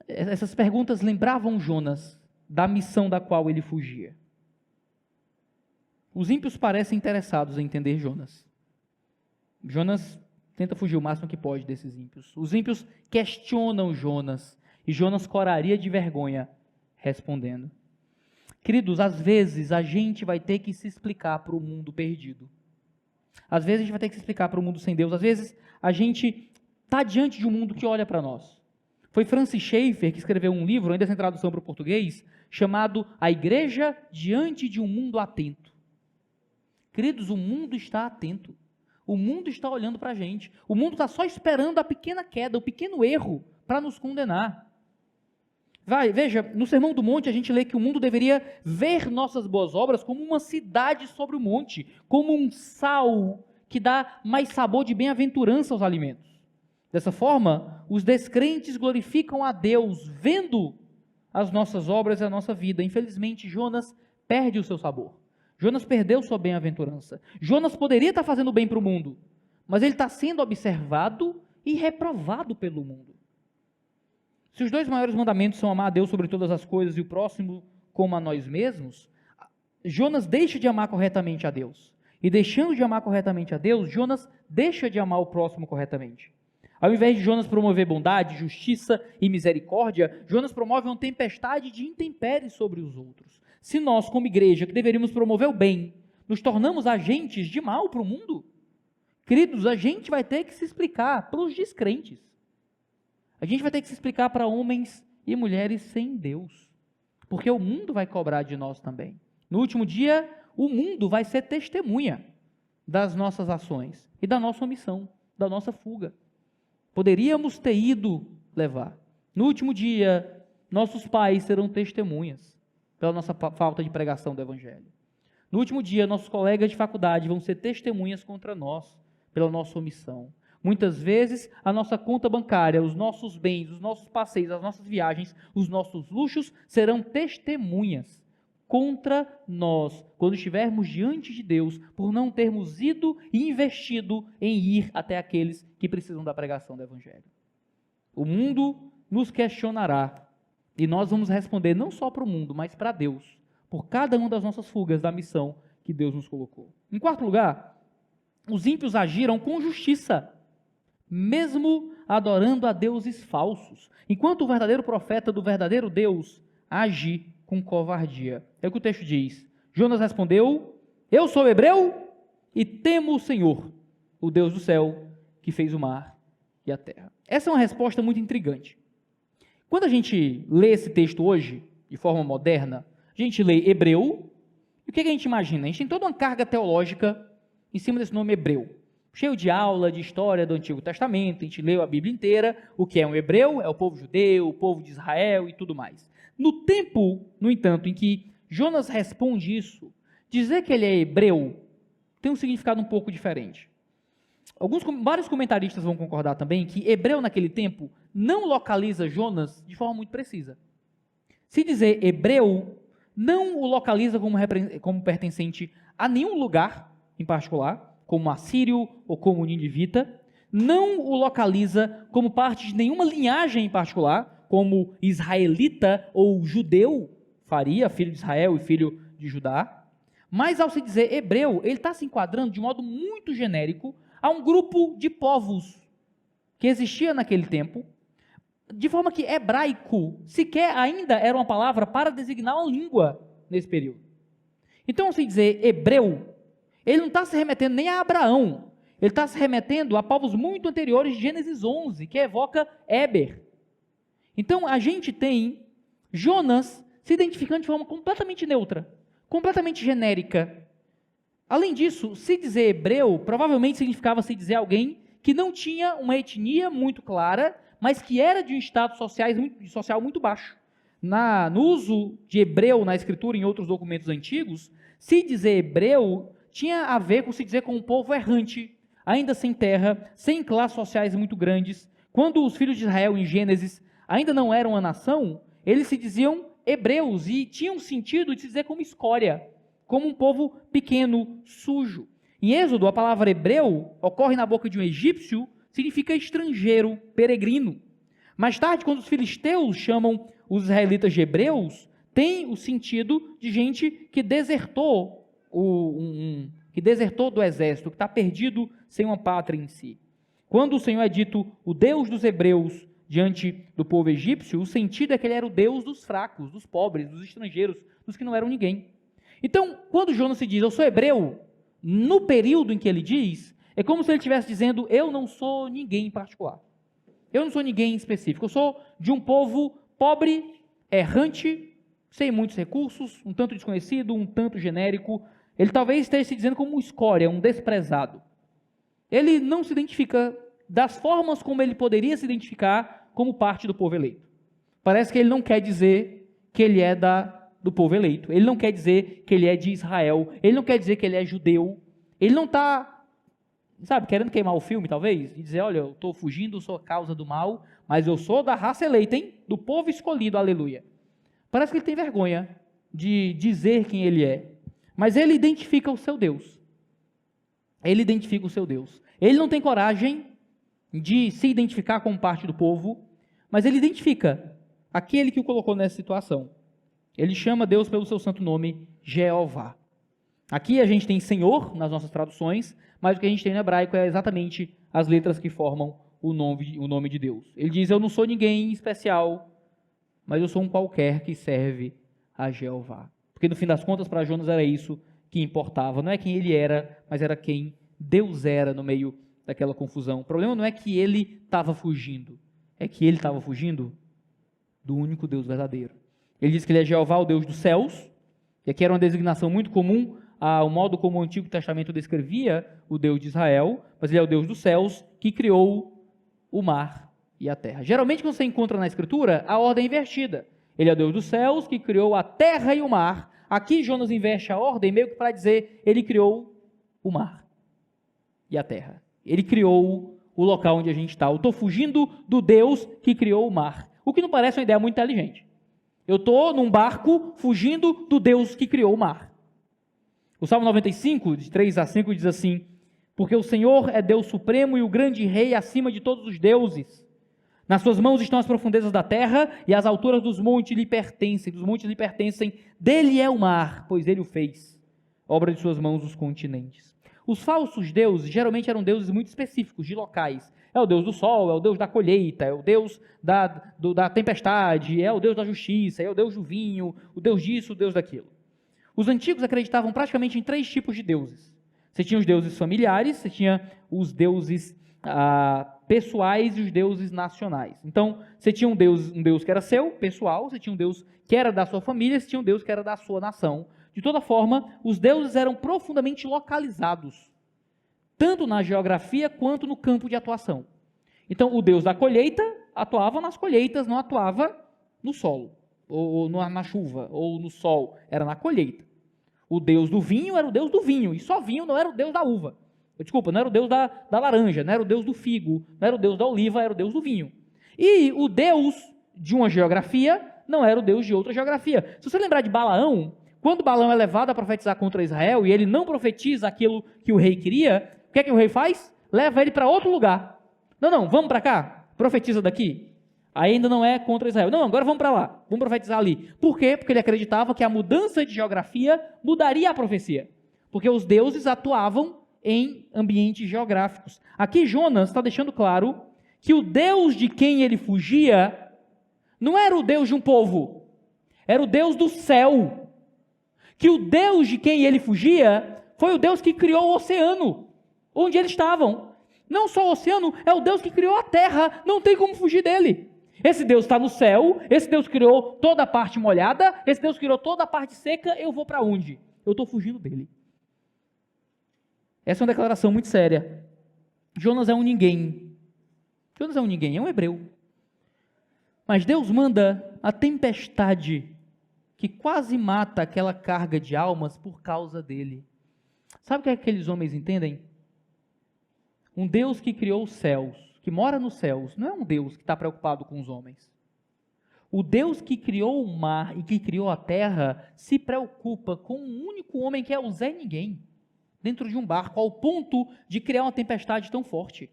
Essas perguntas lembravam Jonas da missão da qual ele fugia. Os ímpios parecem interessados em entender Jonas. Jonas tenta fugir o máximo que pode desses ímpios. Os ímpios questionam Jonas, e Jonas coraria de vergonha respondendo. Queridos, às vezes a gente vai ter que se explicar para o mundo perdido. Às vezes a gente vai ter que se explicar para o mundo sem Deus. Às vezes a gente está diante de um mundo que olha para nós. Foi Francis Schaeffer que escreveu um livro, ainda sem tradução para o português, chamado A Igreja Diante de um Mundo Atento. Queridos, o mundo está atento. O mundo está olhando para a gente. O mundo está só esperando a pequena queda, o pequeno erro para nos condenar. Veja, no Sermão do Monte a gente lê que o mundo deveria ver nossas boas obras como uma cidade sobre o monte, como um sal que dá mais sabor de bem-aventurança aos alimentos. Dessa forma, os descrentes glorificam a Deus vendo as nossas obras e a nossa vida. Infelizmente, Jonas perde o seu sabor. Jonas perdeu sua bem-aventurança. Jonas poderia estar fazendo bem para o mundo, mas ele está sendo observado e reprovado pelo mundo. Se os dois maiores mandamentos são amar a Deus sobre todas as coisas e o próximo como a nós mesmos, Jonas deixa de amar corretamente a Deus. E deixando de amar corretamente a Deus, Jonas deixa de amar o próximo corretamente. Ao invés de Jonas promover bondade, justiça e misericórdia, Jonas promove uma tempestade de intempéries sobre os outros. Se nós, como igreja, que deveríamos promover o bem, nos tornamos agentes de mal para o mundo, queridos, a gente vai ter que se explicar para os descrentes. A gente vai ter que se explicar para homens e mulheres sem Deus, porque o mundo vai cobrar de nós também. No último dia, o mundo vai ser testemunha das nossas ações e da nossa omissão, da nossa fuga. Poderíamos ter ido levar. No último dia, nossos pais serão testemunhas pela nossa falta de pregação do Evangelho. No último dia, nossos colegas de faculdade vão ser testemunhas contra nós pela nossa omissão. Muitas vezes, a nossa conta bancária, os nossos bens, os nossos passeios, as nossas viagens, os nossos luxos serão testemunhas contra nós, quando estivermos diante de Deus, por não termos ido e investido em ir até aqueles que precisam da pregação do Evangelho. O mundo nos questionará, e nós vamos responder não só para o mundo, mas para Deus, por cada uma das nossas fugas da missão que Deus nos colocou. Em quarto lugar, os ímpios agiram com justiça, mesmo adorando a deuses falsos, enquanto o verdadeiro profeta do verdadeiro Deus age com covardia. É o que o texto diz. Jonas respondeu: eu sou hebreu e temo o Senhor, o Deus do céu, que fez o mar e a terra. Essa é uma resposta muito intrigante. Quando a gente lê esse texto hoje, de forma moderna, a gente lê hebreu, e o que a gente imagina? A gente tem toda uma carga teológica em cima desse nome hebreu, cheio de aula, de história do Antigo Testamento, a gente leu a Bíblia inteira. O que é um hebreu? É o povo judeu, o povo de Israel e tudo mais. No tempo, no entanto, em que Jonas responde isso, dizer que ele é hebreu tem um significado um pouco diferente. Vários comentaristas vão concordar também que hebreu naquele tempo não localiza Jonas de forma muito precisa. Se dizer hebreu, não o localiza como pertencente a nenhum lugar em particular, como assírio ou como ninivita, não o localiza como parte de nenhuma linhagem em particular, como israelita ou judeu faria, filho de Israel e filho de Judá, mas ao se dizer hebreu, ele está se enquadrando de modo muito genérico a um grupo de povos que existia naquele tempo, de forma que hebraico sequer ainda era uma palavra para designar uma língua nesse período. Então, ao se dizer hebreu, ele não está se remetendo nem a Abraão, ele está se remetendo a povos muito anteriores de Gênesis 11, que evoca Éber. Então, a gente tem Jonas se identificando de forma completamente neutra, completamente genérica. Além disso, se dizer hebreu, provavelmente significava se dizer alguém que não tinha uma etnia muito clara, mas que era de um status social muito baixo. No uso de hebreu na escritura em outros documentos antigos, se dizer hebreu tinha a ver com se dizer com um povo errante, ainda sem terra, sem classes sociais muito grandes. Quando os filhos de Israel em Gênesis ainda não eram uma nação, eles se diziam hebreus e tinham sentido de se dizer como escória, como um povo pequeno, sujo. Em Êxodo, a palavra hebreu ocorre na boca de um egípcio, significa estrangeiro, peregrino. Mais tarde, quando os filisteus chamam os israelitas de hebreus, tem o sentido de gente que desertou do exército, que está perdido sem uma pátria em si. Quando o Senhor é dito o Deus dos hebreus diante do povo egípcio, o sentido é que ele era o Deus dos fracos, dos pobres, dos estrangeiros, dos que não eram ninguém. Então, quando Jonas se diz, eu sou hebreu, no período em que ele diz, é como se ele estivesse dizendo, eu não sou ninguém em particular. Eu não sou ninguém em específico. Eu sou de um povo pobre, errante, sem muitos recursos, um tanto desconhecido, um tanto genérico. Ele talvez esteja se dizendo como um escória, um desprezado. Ele não se identifica das formas como ele poderia se identificar como parte do povo eleito. Parece que ele não quer dizer que ele é do povo eleito. Ele não quer dizer que ele é de Israel. Ele não quer dizer que ele é judeu. Ele não está, querendo queimar o filme, talvez, e dizer, olha, eu estou fugindo, sou a causa do mal, mas eu sou da raça eleita, hein? Do povo escolhido, aleluia. Parece que ele tem vergonha de dizer quem ele é. Mas ele identifica o seu Deus. Ele identifica o seu Deus. Ele não tem coragem de se identificar como parte do povo, mas ele identifica aquele que o colocou nessa situação. Ele chama Deus pelo seu santo nome, Jeová. Aqui a gente tem Senhor nas nossas traduções, mas o que a gente tem no hebraico é exatamente as letras que formam o nome de Deus. Ele diz, eu não sou ninguém especial, mas eu sou um qualquer que serve a Jeová. Porque no fim das contas, para Jonas era isso que importava. Não é quem ele era, mas era quem Deus era no meio daquela confusão. O problema não é que ele estava fugindo, é que ele estava fugindo do único Deus verdadeiro. Ele diz que ele é Jeová, o Deus dos céus, e aqui era uma designação muito comum ao modo como o Antigo Testamento descrevia o Deus de Israel, mas ele é o Deus dos céus que criou o mar e a terra. Geralmente, quando você encontra na Escritura, a ordem é invertida. Ele é o Deus dos céus que criou a terra e o mar. Aqui Jonas inverte a ordem meio que para dizer, ele criou o mar e a terra. Ele criou o local onde a gente está. Eu estou fugindo do Deus que criou o mar. O que não parece uma ideia muito inteligente. Eu estou num barco fugindo do Deus que criou o mar. O Salmo 95, de 3 a 5, diz assim, porque o Senhor é Deus supremo e o grande rei acima de todos os deuses. Nas suas mãos estão as profundezas da terra e as alturas dos montes lhe pertencem. Dele é o mar, pois ele o fez. Obra de suas mãos os continentes. Os falsos deuses geralmente eram deuses muito específicos, de locais. É o Deus do sol, é o Deus da colheita, é o Deus da tempestade, é o Deus da justiça, é o Deus do vinho, o Deus disso, o Deus daquilo. Os antigos acreditavam praticamente em 3 tipos de deuses. Você tinha os deuses familiares, você tinha os deuses pessoais e os deuses nacionais. Então, você tinha um Deus que era seu, pessoal, você tinha um Deus que era da sua família, você tinha um Deus que era da sua nação. De toda forma, os deuses eram profundamente localizados, tanto na geografia quanto no campo de atuação. Então, o Deus da colheita atuava nas colheitas, não atuava no solo. ou na chuva, ou no sol, era na colheita. O Deus do vinho era o Deus do vinho, e só vinho não era o Deus da uva. Desculpa, não era o Deus da laranja, não era o Deus do figo, não era o Deus da oliva, era o Deus do vinho. E o Deus de uma geografia não era o Deus de outra geografia. Se você lembrar de Balaão, quando Balaão é levado a profetizar contra Israel e ele não profetiza aquilo que o rei queria, o que é que o rei faz? Leva ele para outro lugar. Não, vamos para cá, profetiza daqui. Aí ainda não é contra Israel. Não, agora vamos para lá, vamos profetizar ali. Por quê? Porque ele acreditava que a mudança de geografia mudaria a profecia. Porque os deuses atuavam em ambientes geográficos. Aqui Jonas está deixando claro que o Deus de quem ele fugia não era o Deus de um povo, era o Deus do céu. Que o Deus de quem ele fugia foi o Deus que criou o oceano, onde eles estavam. Não só o oceano, é o Deus que criou a terra, não tem como fugir dele. Esse Deus está no céu, esse Deus criou toda a parte molhada, esse Deus criou toda a parte seca, eu vou para onde? Eu estou fugindo dele. Essa é uma declaração muito séria. Jonas é um ninguém. Jonas é um ninguém, é um hebreu. Mas Deus manda a tempestade que quase mata aquela carga de almas por causa dele. Sabe o que aqueles homens entendem? Um Deus que criou os céus, que mora nos céus, não é um Deus que está preocupado com os homens. O Deus que criou o mar e que criou a terra se preocupa com um único homem que é o Zé Ninguém, dentro de um barco, ao ponto de criar uma tempestade tão forte.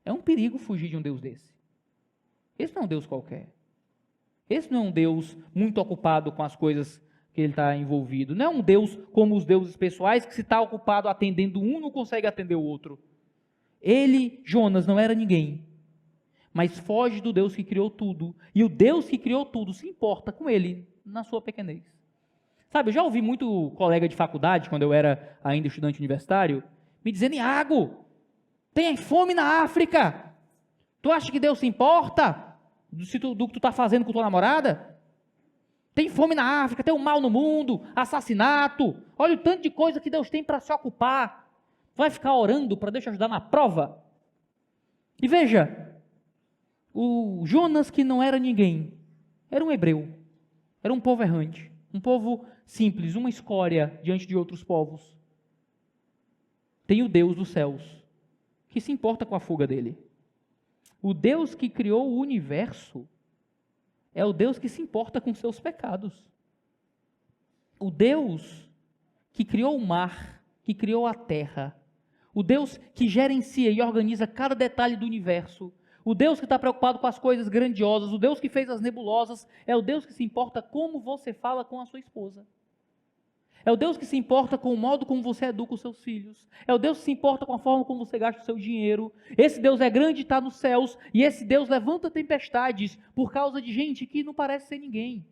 É um perigo fugir de um Deus desse. Esse não é um Deus qualquer. Esse não é um Deus muito ocupado com as coisas que ele está envolvido. Não é um Deus como os deuses pessoais, que se está ocupado atendendo um, não consegue atender o outro. Ele, Jonas, não era ninguém, mas foge do Deus que criou tudo. E o Deus que criou tudo se importa com ele na sua pequenez. Sabe, eu já ouvi muito colega de faculdade, quando eu era ainda estudante universitário, me dizendo: Iago, tem fome na África. Tu acha que Deus se importa do que tu está fazendo com tua namorada? Tem fome na África, tem um mal no mundo, assassinato. Olha o tanto de coisa que Deus tem para se ocupar. Vai ficar orando para Deus te ajudar na prova? E veja, o Jonas, que não era ninguém, era um hebreu, era um povo errante, um povo simples, uma escória diante de outros povos. Tem o Deus dos céus, que se importa com a fuga dele. O Deus que criou o universo é o Deus que se importa com seus pecados. O Deus que criou o mar, que criou a terra, o Deus que gerencia e organiza cada detalhe do universo, o Deus que está preocupado com as coisas grandiosas, o Deus que fez as nebulosas, é o Deus que se importa como você fala com a sua esposa. É o Deus que se importa com o modo como você educa os seus filhos. É o Deus que se importa com a forma como você gasta o seu dinheiro. Esse Deus é grande e está nos céus. E esse Deus levanta tempestades por causa de gente que não parece ser ninguém.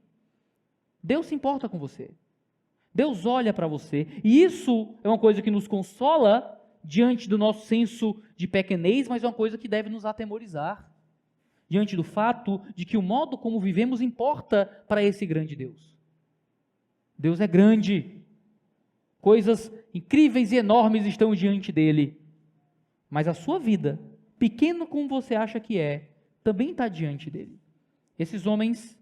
Deus se importa com você. Deus olha para você. E isso é uma coisa que nos consola diante do nosso senso de pequenez, mas é uma coisa que deve nos atemorizar. Diante do fato de que o modo como vivemos importa para esse grande Deus. Deus é grande. Coisas incríveis e enormes estão diante dele. Mas a sua vida, pequeno como você acha que é, também está diante dele. Esses homens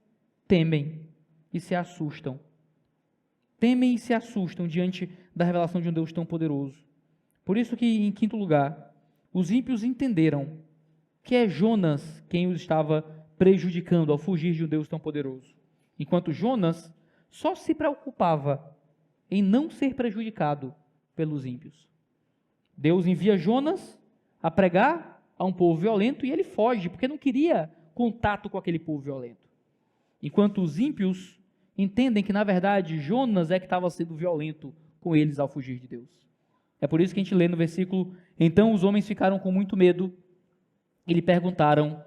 temem e se assustam. Temem e se assustam diante da revelação de um Deus tão poderoso. Por isso que, em quinto lugar, os ímpios entenderam que é Jonas quem os estava prejudicando ao fugir de um Deus tão poderoso. Enquanto Jonas só se preocupava em não ser prejudicado pelos ímpios. Deus envia Jonas a pregar a um povo violento e ele foge, porque não queria contato com aquele povo violento. Enquanto os ímpios entendem que, na verdade, Jonas é que estava sendo violento com eles ao fugir de Deus. É por isso que a gente lê no versículo: então os homens ficaram com muito medo e lhe perguntaram: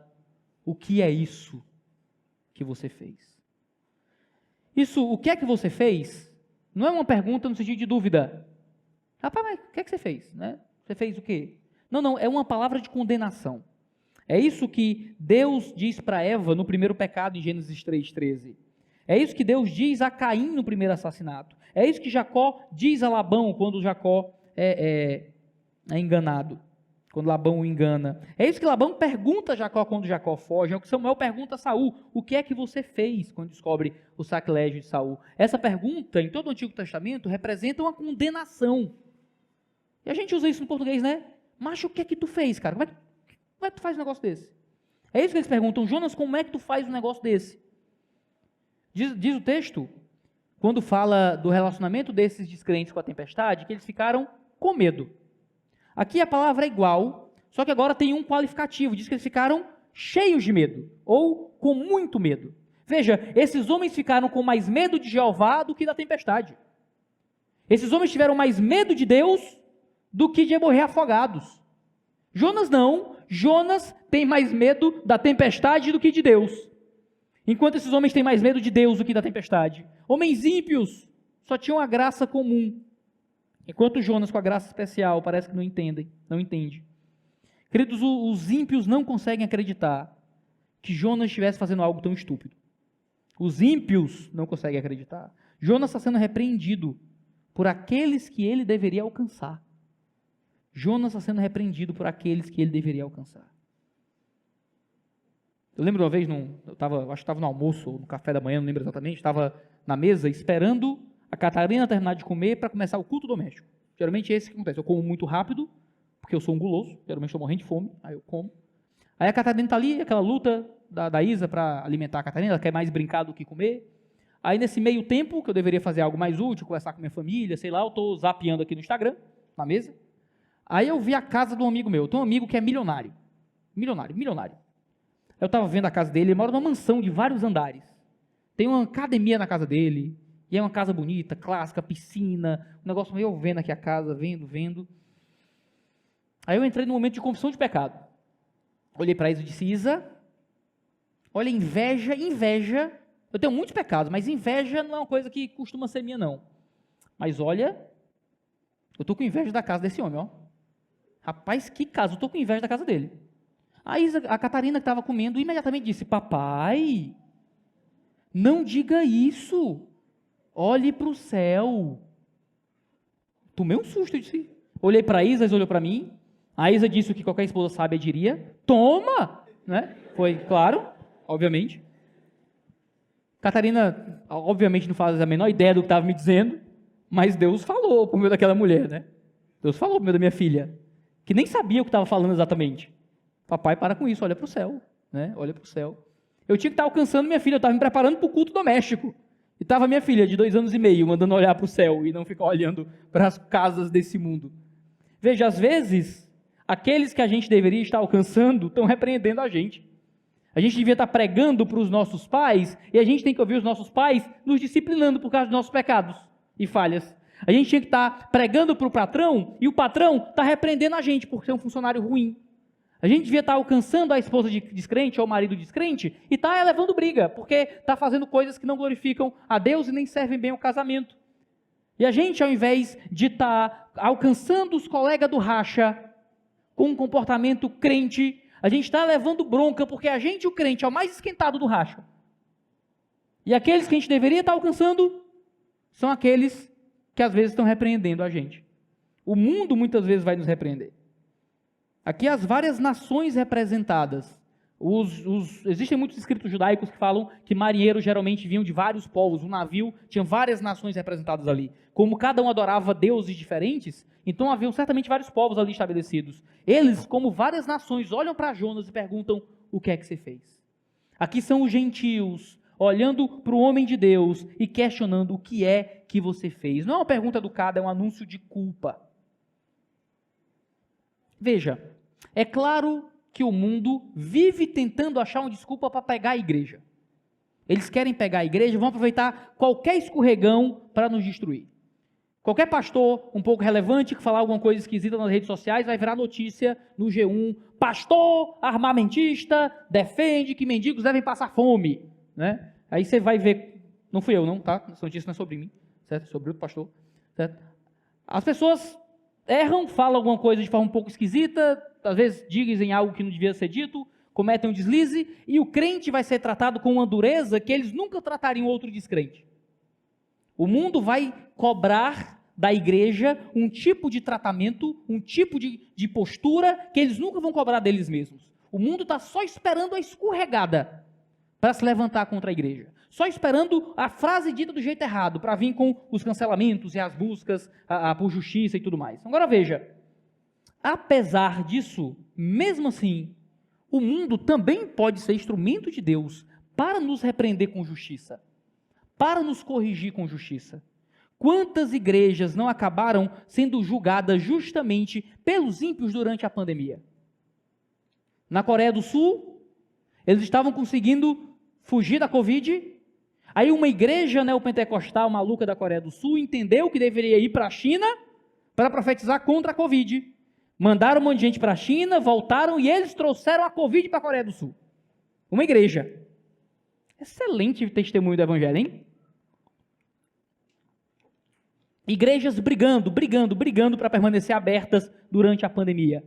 o que é isso que você fez? Isso, o que é que você fez? Não é uma pergunta no sentido de dúvida. Rapaz, mas o que é que você fez? Né? Você fez o quê? Não, é uma palavra de condenação. É isso que Deus diz para Eva no primeiro pecado, em Gênesis 3:13. É isso que Deus diz a Caim no primeiro assassinato. É isso que Jacó diz a Labão quando Jacó é enganado. quando Labão o engana. É isso que Labão pergunta a Jacó quando Jacó foge, é o que Samuel pergunta a Saul, o que é que você fez quando descobre o sacrilégio de Saul? Essa pergunta, em todo o Antigo Testamento, representa uma condenação. E a gente usa isso no português, né? Macho, o que é que tu fez, cara? Como é que tu faz um negócio desse? É isso que eles perguntam, Jonas, como é que tu faz um negócio desse? Diz o texto, quando fala do relacionamento desses descrentes com a tempestade, que eles ficaram com medo. Aqui a palavra é igual, só que agora tem um qualificativo, diz que eles ficaram cheios de medo, ou com muito medo. Veja, esses homens ficaram com mais medo de Jeová do que da tempestade. Esses homens tiveram mais medo de Deus do que de morrer afogados. Jonas não, Jonas tem mais medo da tempestade do que de Deus. Enquanto esses homens têm mais medo de Deus do que da tempestade. Homens ímpios só tinham a graça comum. Enquanto Jonas, com a graça especial, parece que não entende. Queridos, os ímpios não conseguem acreditar que Jonas estivesse fazendo algo tão estúpido. Os ímpios não conseguem acreditar. Jonas está sendo repreendido por aqueles que ele deveria alcançar. Jonas está sendo repreendido por aqueles que ele deveria alcançar. Eu lembro uma vez, acho que estava no almoço, ou no café da manhã, não lembro exatamente, estava na mesa esperando a Catarina terminar de comer para começar o culto doméstico. Geralmente é esse que acontece. Eu como muito rápido, porque eu sou um guloso, geralmente estou morrendo de fome, aí eu como. Aí a Catarina está ali, aquela luta da Isa para alimentar a Catarina, ela quer mais brincar do que comer. Aí nesse meio tempo, que eu deveria fazer algo mais útil, conversar com minha família, sei lá, eu estou zapeando aqui no Instagram, na mesa. Aí eu vi a casa de um amigo meu. Eu tenho um amigo que é milionário. Milionário. Eu estava vendo a casa dele, ele mora numa mansão de vários andares. Tem uma academia na casa dele, e é uma casa bonita, clássica, piscina, um negócio meio vendo aqui a casa, vendo. Aí eu entrei no momento de confissão de pecado. Olhei para Isa e disse, Isa, olha, inveja, eu tenho muitos pecados, mas inveja não é uma coisa que costuma ser minha, não. Mas olha, eu estou com inveja da casa desse homem, ó. Rapaz, que casa, eu estou com inveja da casa dele. A Catarina que estava comendo imediatamente disse, papai, não diga isso, olhe para o céu. Tomei um susto, eu disse. Olhei para a Isa olhou para mim, a Isa disse o que qualquer esposa sábia diria, toma, né? Foi claro, obviamente. Catarina, obviamente, não faz a menor ideia do que estava me dizendo, mas Deus falou por meio daquela mulher, né? Deus falou por meio da minha filha, que nem sabia o que estava falando exatamente. Papai, para com isso, olha para o céu, né? Olha para o céu. Eu tinha que estar alcançando minha filha, eu estava me preparando para o culto doméstico. E estava minha filha, de 2 anos e meio, mandando olhar para o céu e não ficar olhando para as casas desse mundo. Veja, às vezes, aqueles que a gente deveria estar alcançando estão repreendendo a gente. A gente devia estar pregando para os nossos pais e a gente tem que ouvir os nossos pais nos disciplinando por causa dos nossos pecados e falhas. A gente tinha que estar pregando para o patrão e o patrão está repreendendo a gente por ser um funcionário ruim. A gente devia estar alcançando a esposa descrente ou o marido descrente e está levando briga, porque está fazendo coisas que não glorificam a Deus e nem servem bem ao casamento. E a gente, ao invés de estar alcançando os colegas do racha com um comportamento crente, a gente está levando bronca, porque a gente, o crente, é o mais esquentado do racha. E aqueles que a gente deveria estar alcançando são aqueles que às vezes estão repreendendo a gente. O mundo muitas vezes vai nos repreender. Aqui as várias nações representadas. Existem muitos escritos judaicos que falam que marinheiros geralmente vinham de vários povos. Um navio tinha várias nações representadas ali. Como cada um adorava deuses diferentes, então haviam certamente vários povos ali estabelecidos. Eles, como várias nações, olham para Jonas e perguntam, o que é que você fez? Aqui são os gentios, olhando para o homem de Deus e questionando o que é que você fez. Não é uma pergunta educada, é um anúncio de culpa. Veja, é claro que o mundo vive tentando achar uma desculpa para pegar a igreja. Eles querem pegar a igreja, vão aproveitar qualquer escorregão para nos destruir. Qualquer pastor um pouco relevante que falar alguma coisa esquisita nas redes sociais vai virar notícia no G1. Pastor armamentista defende que mendigos devem passar fome. Né? Aí você vai ver, não fui eu não, tá? Essa notícia não é sobre mim, certo? É sobre outro pastor, certo? As pessoas erram, falam alguma coisa de forma um pouco esquisita, às vezes dizem algo que não devia ser dito, cometem um deslize, e o crente vai ser tratado com uma dureza que eles nunca tratariam outro descrente. O mundo vai cobrar da igreja um tipo de tratamento, um tipo de postura que eles nunca vão cobrar deles mesmos. O mundo está só esperando a escorregada para se levantar contra a igreja. Só esperando a frase dita do jeito errado para vir com os cancelamentos e as buscas por justiça e tudo mais. Agora veja, apesar disso, mesmo assim, o mundo também pode ser instrumento de Deus para nos repreender com justiça, para nos corrigir com justiça. Quantas igrejas não acabaram sendo julgadas justamente pelos ímpios durante a pandemia? Na Coreia do Sul, eles estavam conseguindo fugir da Covid. Aí uma igreja neopentecostal maluca da Coreia do Sul entendeu que deveria ir para a China para profetizar contra a Covid. Mandaram um monte de gente para a China, voltaram e eles trouxeram a Covid para a Coreia do Sul. Uma igreja. Excelente testemunho do Evangelho, hein? Igrejas brigando para permanecer abertas durante a pandemia.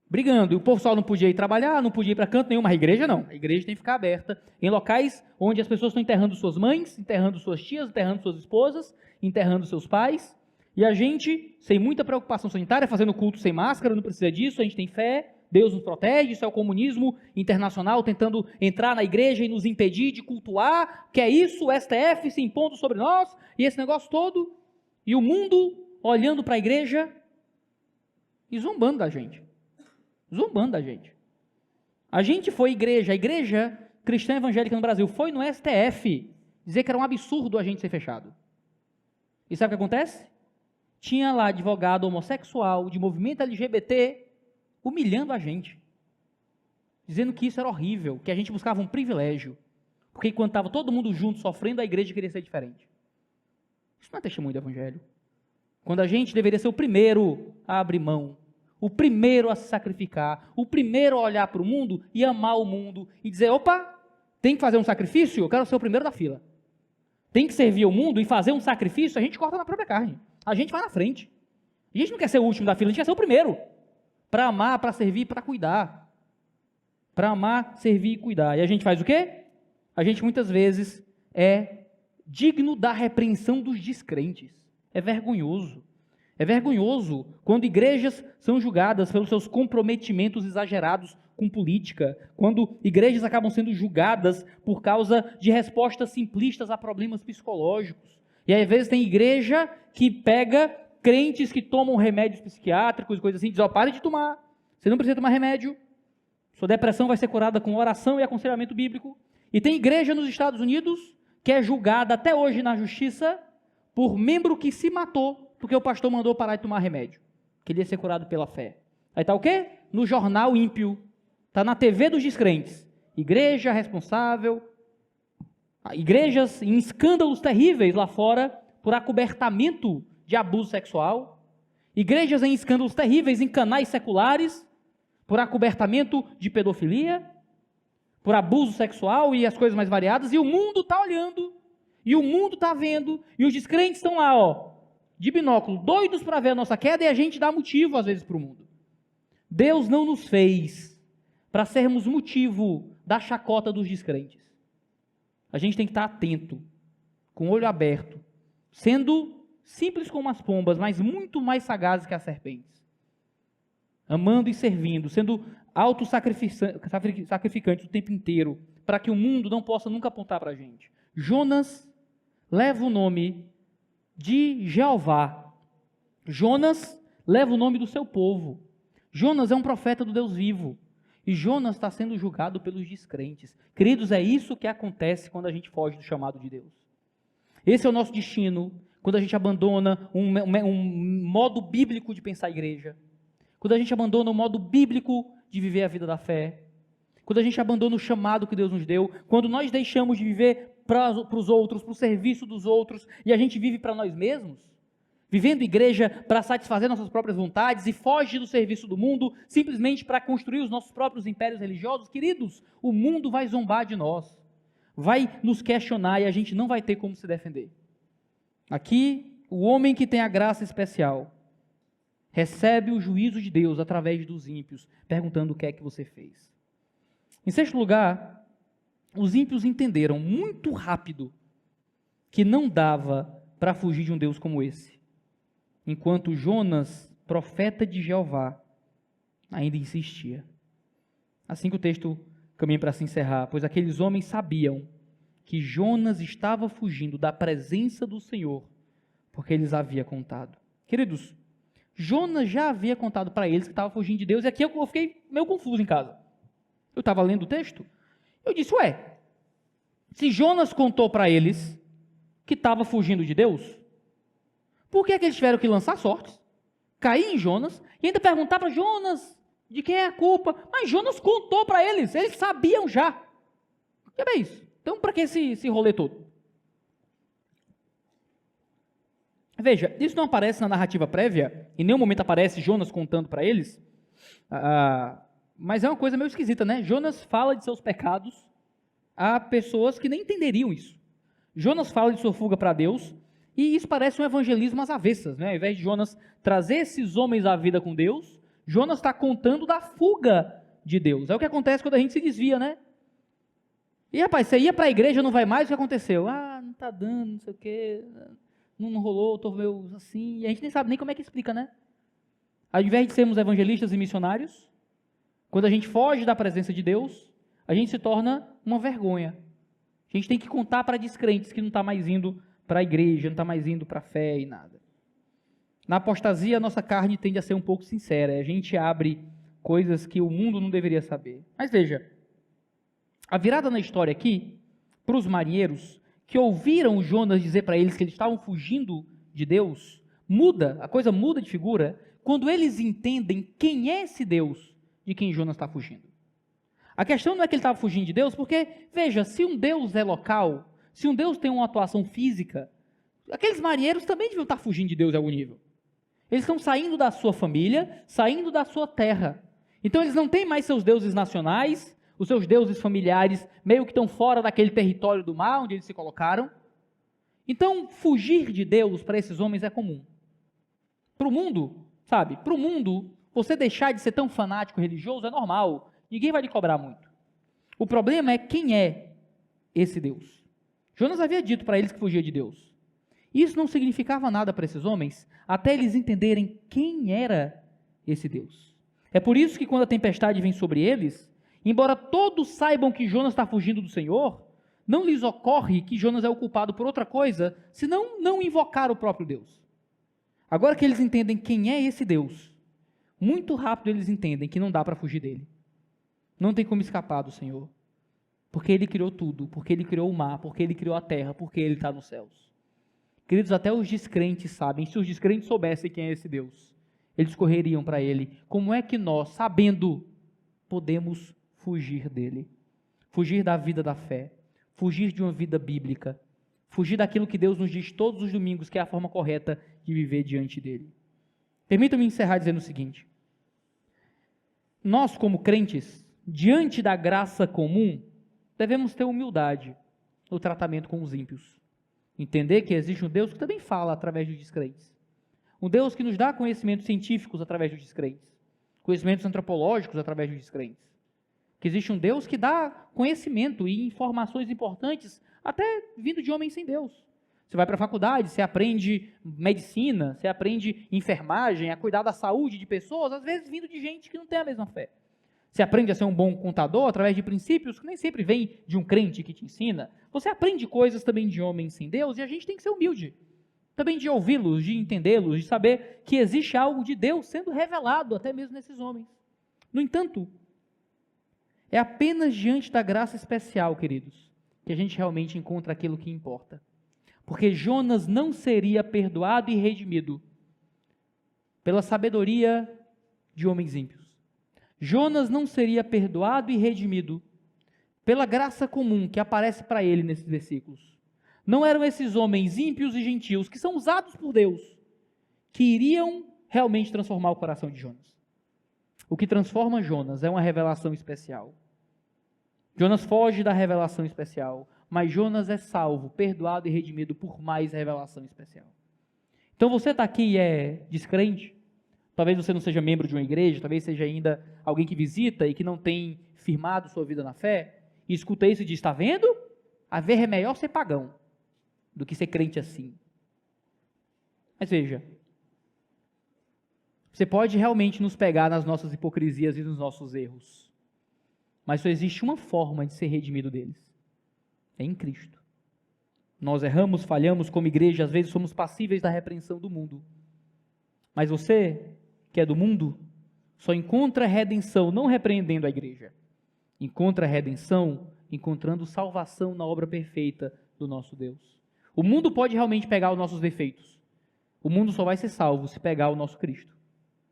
Brigando, e o povo só não podia ir trabalhar, não podia ir para canto nenhum, mas a igreja não. A igreja tem que ficar aberta em locais onde as pessoas estão enterrando suas mães, enterrando suas tias, enterrando suas esposas, enterrando seus pais. E a gente, sem muita preocupação sanitária, fazendo culto sem máscara, não precisa disso, a gente tem fé, Deus nos protege, isso é o comunismo internacional tentando entrar na igreja e nos impedir de cultuar, que é isso, o STF se impondo sobre nós, e esse negócio todo, e o mundo olhando para a igreja e zombando da gente. Zombando da gente. A gente foi igreja, a igreja cristã evangélica no Brasil foi no STF dizer que era um absurdo a gente ser fechado. E sabe o que acontece? Tinha lá advogado homossexual, de movimento LGBT, humilhando a gente. Dizendo que isso era horrível, que a gente buscava um privilégio. Porque quando estava todo mundo junto sofrendo, a igreja queria ser diferente. Isso não é testemunho do evangelho. Quando a gente deveria ser o primeiro a abrir mão, o primeiro a se sacrificar, o primeiro a olhar para o mundo e amar o mundo e dizer, opa, tem que fazer um sacrifício? Eu quero ser o primeiro da fila. Tem que servir o mundo e fazer um sacrifício? A gente corta na própria carne. A gente vai na frente. A gente não quer ser o último da fila, a gente quer ser o primeiro. Para amar, para servir, para cuidar. Para amar, servir e cuidar. E a gente faz o quê? A gente muitas vezes é digno da repreensão dos descrentes. É vergonhoso. É vergonhoso quando igrejas são julgadas pelos seus comprometimentos exagerados com política, quando igrejas acabam sendo julgadas por causa de respostas simplistas a problemas psicológicos. E às vezes tem igreja que pega crentes que tomam remédios psiquiátricos, coisas assim, diz, ó, pare de tomar, você não precisa tomar remédio, sua depressão vai ser curada com oração e aconselhamento bíblico. E tem igreja nos Estados Unidos que é julgada até hoje na justiça por membro que se matou porque o pastor mandou parar de tomar remédio. Queria ser curado pela fé. Aí está o quê? No jornal ímpio. Está na TV dos descrentes. Igreja responsável. Igrejas em escândalos terríveis lá fora por acobertamento de abuso sexual. Igrejas em escândalos terríveis em canais seculares por acobertamento de pedofilia, por abuso sexual e as coisas mais variadas. E o mundo está olhando. E o mundo está vendo. E os descrentes estão lá, ó, de binóculo, doidos para ver a nossa queda, e a gente dá motivo às vezes para o mundo. Deus não nos fez para sermos motivo da chacota dos descrentes. A gente tem que estar atento, com o olho aberto, sendo simples como as pombas, mas muito mais sagazes que as serpentes. Amando e servindo, sendo autossacrificantes o tempo inteiro, para que o mundo não possa nunca apontar para a gente. Jonas leva o nome de Jeová. Jonas leva o nome do seu povo. Jonas é um profeta do Deus vivo. E Jonas está sendo julgado pelos descrentes. Queridos, é isso que acontece quando a gente foge do chamado de Deus. Esse é o nosso destino, quando a gente abandona um modo bíblico de pensar a igreja. Quando a gente abandona o modo bíblico de viver a vida da fé. Quando a gente abandona o chamado que Deus nos deu. Quando nós deixamos de viver para os outros, para o serviço dos outros, e a gente vive para nós mesmos, vivendo igreja para satisfazer nossas próprias vontades e foge do serviço do mundo, simplesmente para construir os nossos próprios impérios religiosos, queridos, o mundo vai zombar de nós, vai nos questionar e a gente não vai ter como se defender. Aqui, o homem que tem a graça especial recebe o juízo de Deus através dos ímpios, perguntando o que é que você fez. Em sexto lugar, os ímpios entenderam muito rápido que não dava para fugir de um Deus como esse? Enquanto Jonas, profeta de Jeová, ainda insistia. Assim que o texto caminha para se encerrar, pois aqueles homens sabiam que Jonas estava fugindo da presença do Senhor, porque ele lhes havia contado. Queridos, Jonas já havia contado para eles que estava fugindo de Deus, e aqui eu fiquei meio confuso em casa. Eu estava lendo o texto, eu disse, se Jonas contou para eles que estava fugindo de Deus, por que eles tiveram que lançar sortes, cair em Jonas, e ainda perguntar para Jonas de quem é a culpa? Mas Jonas contou para eles sabiam já. Que é isso? Então, para que esse rolê todo? Veja, isso não aparece na narrativa prévia, em nenhum momento aparece Jonas contando para eles, mas é uma coisa meio esquisita, né? Jonas fala de seus pecados a pessoas que nem entenderiam isso. Jonas fala de sua fuga para Deus, e isso parece um evangelismo às avessas, né? Ao invés de Jonas trazer esses homens à vida com Deus, Jonas está contando da fuga de Deus. É o que acontece quando a gente se desvia, né? E rapaz, você ia para a igreja, não vai mais, o que aconteceu? Não está dando, não sei o quê, não rolou, estou meio assim, e a gente nem sabe nem como é que explica, né? Ao invés de sermos evangelistas e missionários, quando a gente foge da presença de Deus, a gente se torna uma vergonha. A gente tem que contar para descrentes que não está mais indo para a igreja, não está mais indo para a fé e nada. Na apostasia, a nossa carne tende a ser um pouco sincera. A gente abre coisas que o mundo não deveria saber. Mas veja, a virada na história aqui, para os marinheiros, que ouviram Jonas dizer para eles que eles estavam fugindo de Deus, a coisa muda de figura, quando eles entendem quem é esse Deus de quem Jonas está fugindo. A questão não é que ele estava fugindo de Deus, porque, veja, se um Deus é local, se um Deus tem uma atuação física, aqueles marinheiros também deviam estar fugindo de Deus a algum nível. Eles estão saindo da sua família, saindo da sua terra. Então eles não têm mais seus deuses nacionais, os seus deuses familiares meio que estão fora daquele território do mar onde eles se colocaram. Então fugir de Deus para esses homens é comum. Para o mundo, para o mundo, você deixar de ser tão fanático religioso é normal. Ninguém vai lhe cobrar muito. O problema é quem é esse Deus. Jonas havia dito para eles que fugia de Deus. Isso não significava nada para esses homens, até eles entenderem quem era esse Deus. É por isso que quando a tempestade vem sobre eles, embora todos saibam que Jonas está fugindo do Senhor, não lhes ocorre que Jonas é o culpado por outra coisa, senão não invocar o próprio Deus. Agora que eles entendem quem é esse Deus, muito rápido eles entendem que não dá para fugir dele. Não tem como escapar do Senhor. Porque Ele criou tudo, porque Ele criou o mar, porque Ele criou a terra, porque Ele está nos céus. Queridos, até os descrentes sabem, se os descrentes soubessem quem é esse Deus, eles correriam para Ele. Como é que nós, sabendo, podemos fugir dEle? Fugir da vida da fé, fugir de uma vida bíblica, fugir daquilo que Deus nos diz todos os domingos, que é a forma correta de viver diante dEle. Permitam-me encerrar dizendo o seguinte: nós, como crentes, diante da graça comum, devemos ter humildade no tratamento com os ímpios. Entender que existe um Deus que também fala através dos descrentes. Um Deus que nos dá conhecimentos científicos através dos descrentes. Conhecimentos antropológicos através dos descrentes. Que existe um Deus que dá conhecimento e informações importantes, até vindo de homens sem Deus. Você vai para a faculdade, você aprende medicina, você aprende enfermagem, a cuidar da saúde de pessoas, às vezes vindo de gente que não tem a mesma fé. Você aprende a ser um bom contador através de princípios que nem sempre vêm de um crente que te ensina. Você aprende coisas também de homens sem Deus, e a gente tem que ser humilde. Também de ouvi-los, de entendê-los, de saber que existe algo de Deus sendo revelado até mesmo nesses homens. No entanto, é apenas diante da graça especial, queridos, que a gente realmente encontra aquilo que importa. Porque Jonas não seria perdoado e redimido pela sabedoria de homens ímpios. Jonas não seria perdoado e redimido pela graça comum que aparece para ele nesses versículos. Não eram esses homens ímpios e gentios, que são usados por Deus, que iriam realmente transformar o coração de Jonas. O que transforma Jonas é uma revelação especial. Jonas foge da revelação especial, mas Jonas é salvo, perdoado e redimido por mais revelação especial. Então você está aqui e é descrente? Talvez você não seja membro de uma igreja, talvez seja ainda alguém que visita e que não tem firmado sua vida na fé, e escuta isso e diz, está vendo? A ver é melhor ser pagão do que ser crente assim. Mas veja, você pode realmente nos pegar nas nossas hipocrisias e nos nossos erros, mas só existe uma forma de ser redimido deles, é em Cristo. Nós erramos, falhamos como igreja, às vezes somos passíveis da repreensão do mundo, mas você, que é do mundo, só encontra redenção não repreendendo a igreja, encontra redenção encontrando salvação na obra perfeita do nosso Deus. O mundo pode realmente pegar os nossos defeitos, o mundo só vai ser salvo se pegar o nosso Cristo,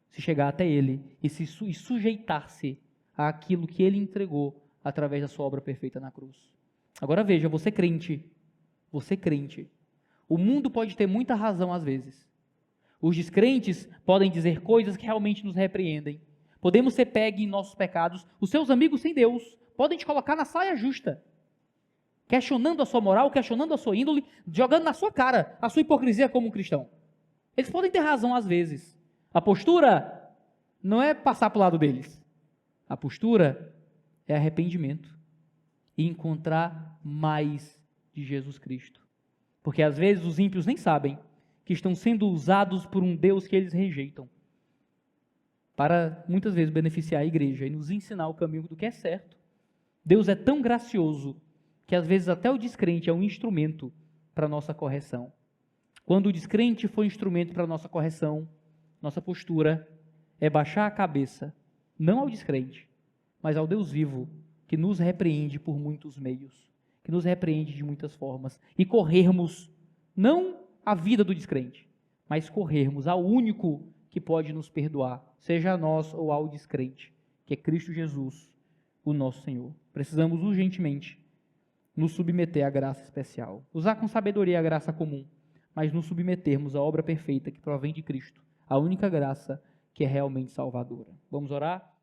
se chegar até Ele e sujeitar-se àquilo que Ele entregou através da sua obra perfeita na cruz. Agora veja, você crente, o mundo pode ter muita razão às vezes. Os descrentes podem dizer coisas que realmente nos repreendem. Podemos ser pegos em nossos pecados. Os seus amigos sem Deus podem te colocar na saia justa, questionando a sua moral, questionando a sua índole, jogando na sua cara a sua hipocrisia como um cristão. Eles podem ter razão às vezes. A postura não é passar para o lado deles. A postura é arrependimento e encontrar mais de Jesus Cristo. Porque às vezes os ímpios nem sabem que estão sendo usados por um Deus que eles rejeitam, para muitas vezes beneficiar a igreja e nos ensinar o caminho do que é certo. Deus é tão gracioso que às vezes até o descrente é um instrumento para a nossa correção. Quando o descrente for instrumento para a nossa correção, nossa postura é baixar a cabeça, não ao descrente, mas ao Deus vivo, que nos repreende por muitos meios, que nos repreende de muitas formas, e corrermos, não a vida do descrente, mas corrermos ao único que pode nos perdoar, seja a nós ou ao descrente, que é Cristo Jesus, o nosso Senhor. Precisamos urgentemente nos submeter à graça especial, usar com sabedoria a graça comum, mas nos submetermos à obra perfeita que provém de Cristo, a única graça que é realmente salvadora. Vamos orar?